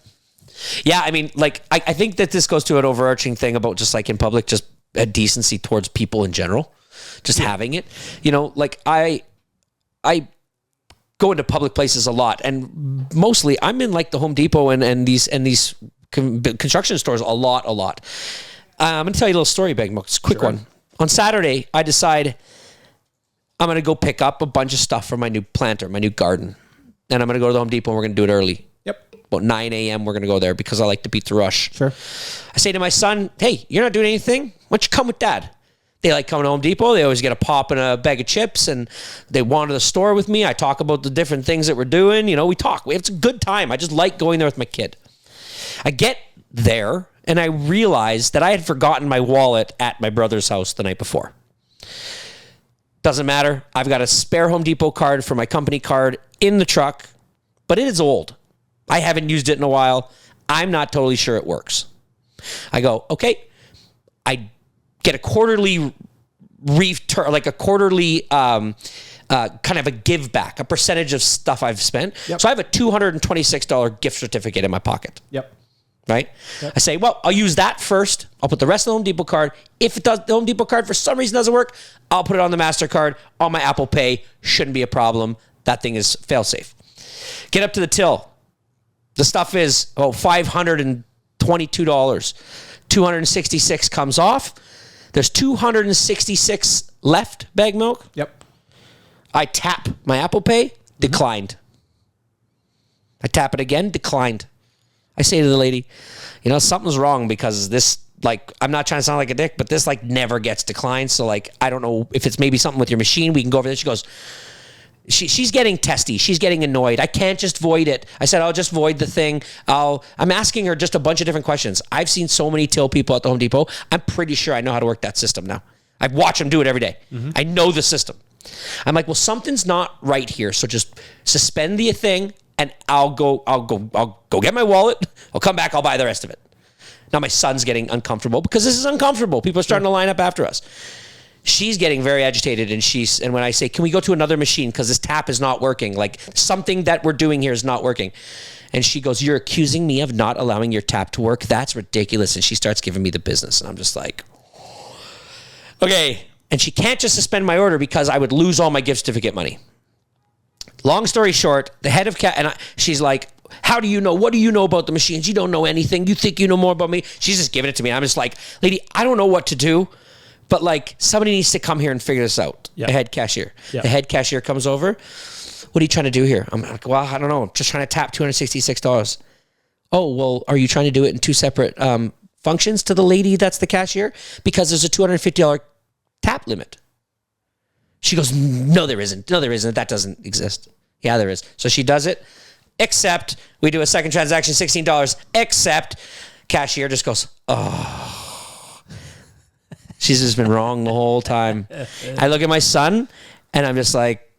Yeah, I mean, like, I think that this goes to an overarching thing about just like in public, just a decency towards people in general, just having it. Like I go into public places a lot, and mostly I'm in like the Home Depot and these construction stores a lot. I'm going to tell you a little story, Bagmo. It's a quick one. On Saturday, I decide I'm going to go pick up a bunch of stuff for my new planter, my new garden. And I'm going to go to the Home Depot and we're going to do it early. Yep. About 9 a.m. we're going to go there because I like to beat the rush. Sure. I say to my son, hey, you're not doing anything? Why don't you come with Dad? They like coming to Home Depot. They always get a pop and a bag of chips, and they wander the store with me. I talk about the different things that we're doing. We talk. It's a good time. I just like going there with my kid. I get there, and I realize that I had forgotten my wallet at my brother's house the night before. Doesn't matter. I've got a spare Home Depot card for my company card in the truck, but it is old. I haven't used it in a while. I'm not totally sure it works. I go, okay. I get a quarterly kind of a give back, a percentage of stuff I've spent. Yep. So I have a $226 gift certificate in my pocket. Yep. Right? Yep. I say, well, I'll use that first. I'll put the rest of the Home Depot card. If the Home Depot card for some reason doesn't work, I'll put it on the MasterCard, on my Apple Pay. Shouldn't be a problem. That thing is fail-safe. Get up to the till. The stuff is $522. $266 comes off. There's $266 left bag milk. Yep. I tap my Apple Pay, declined. I tap it again, declined. I say to the lady, something's wrong because this, I'm not trying to sound like a dick, but this never gets declined. So I don't know if it's maybe something with your machine. We can go over there. She goes, she's getting testy. She's getting annoyed. I can't just void it. I said, I'll just void the thing. I'm asking her just a bunch of different questions. I've seen so many till people at the Home Depot. I'm pretty sure I know how to work that system now. I watch them do it every day. Mm-hmm. I know the system. I'm like, well, something's not right here. So just suspend the thing and I'll go get my wallet. I'll come back. I'll buy the rest of it. Now my son's getting uncomfortable because this is uncomfortable. People are starting to line up after us. She's getting very agitated, and when I say, can we go to another machine because this tap is not working, something that we're doing here is not working, and she goes, you're accusing me of not allowing your tap to work? That's ridiculous. And she starts giving me the business, and I'm just like, okay. And she can't just suspend my order because I would lose all my gift certificate money. Long story short, the head of she's like, how do you know? What do you know about the machines? You don't know anything. You think you know more about me? She's just giving it to me. I'm just like, lady, I don't know what to do. But somebody needs to come here and figure this out. Yep. The head cashier. Yep. The head cashier comes over. What are you trying to do here? I'm like, well, I don't know. I'm just trying to tap $266. Oh, well, are you trying to do it in two separate functions to the lady that's the cashier? Because there's a $250 tap limit. She goes, no, there isn't. No, there isn't. That doesn't exist. Yeah, there is. So she does it. Except we do a second transaction, $16. Except cashier just goes, oh. She's just been wrong the whole time. I look at my son, and I'm just like,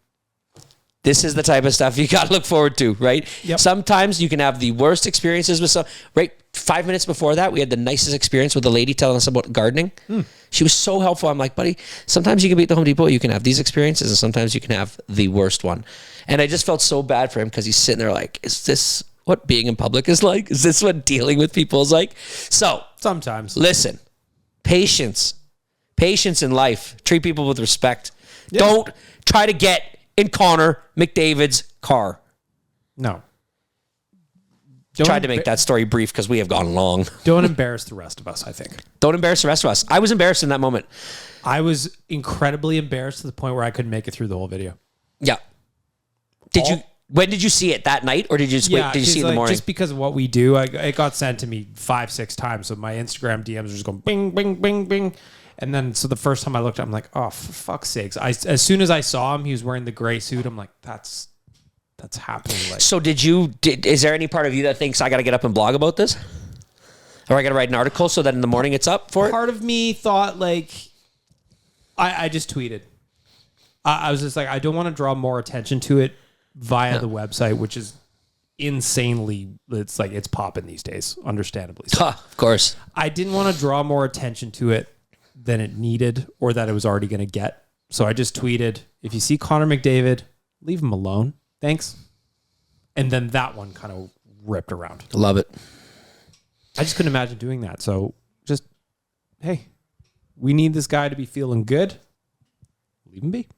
this is the type of stuff you got to look forward to, right? Yep. Sometimes you can have the worst experiences with some. Right, 5 minutes before that, we had the nicest experience with a lady telling us about gardening. She was so helpful. I'm like, buddy, sometimes you can be at the Home Depot, you can have these experiences, and sometimes you can have the worst one. And I just felt so bad for him because he's sitting there like, is this what being in public is like? Is this what dealing with people is like? So sometimes, listen, patience in life. Treat people with respect. Yeah. Don't try to get in Connor McDavid's car. No. Tried to make that story brief because we have gone long. Don't embarrass the rest of us, I think. Don't embarrass the rest of us. I was embarrassed in that moment. I was incredibly embarrassed to the point where I couldn't make it through the whole video. Yeah. When did you see it? That night? Or did you just wait? Did you see it in the morning? Just because of what we do, it got sent to me 5-6 times. So my Instagram DMs were just going bing, bing, bing, bing. And then, so the first time I looked, I'm like, oh, for fuck's sakes. As soon as I saw him, he was wearing the gray suit. I'm like, that's happening. So is there any part of you that thinks I got to get up and blog about this? Or I got to write an article so that in the morning it's up for it? Part of me thought I just tweeted. I was just like, I don't want to draw more attention to it via the website, which is insanely, it's popping these days, understandably. So of course. I didn't want to draw more attention to it than it needed or that it was already going to get. So I just tweeted, if you see Connor McDavid, leave him alone. Thanks. And then that one kind of ripped around. Love it. I just couldn't imagine doing that. So just, hey, we need this guy to be feeling good. Leave him be.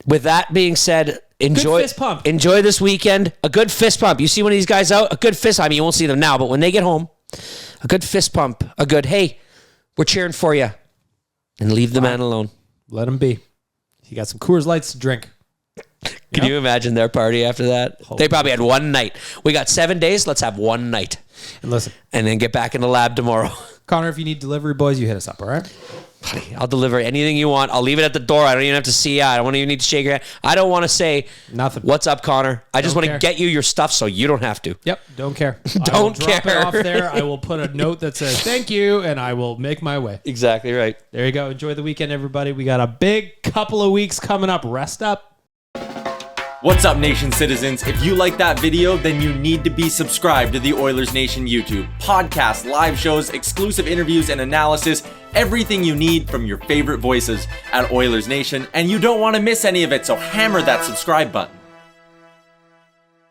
With that being said, enjoy fist pump. Enjoy this weekend. A good fist pump. You see one of these guys out, a good fist. I mean, you won't see them now, but when they get home, a good fist pump. A good, hey, we're cheering for you. And leave the man alone. Let him be. He got some Coors Lights to drink. Can you imagine their party after that? They probably had one night. We got 7 days. Let's have one night. And listen. And then get back in the lab tomorrow. Connor, if you need delivery boys, you hit us up, all right? Buddy, I'll deliver anything you want. I'll leave it at the door. I don't even have to see you. I don't even need to shake your hand. I don't want to say nothing. What's up, Connor? I just want to get you your stuff so you don't have to. Yep, don't care. Don't care. Drop it off there. I will put a note that says thank you, and I will make my way. Exactly right. There you go. Enjoy the weekend, everybody. We got a big couple of weeks coming up. Rest up. What's up, Nation citizens? If you like that video, then you need to be subscribed to the Oilers Nation YouTube. Podcasts, live shows, exclusive interviews, and analysis. Everything you need from your favorite voices at Oilers Nation. And you don't want to miss any of it, so hammer that subscribe button.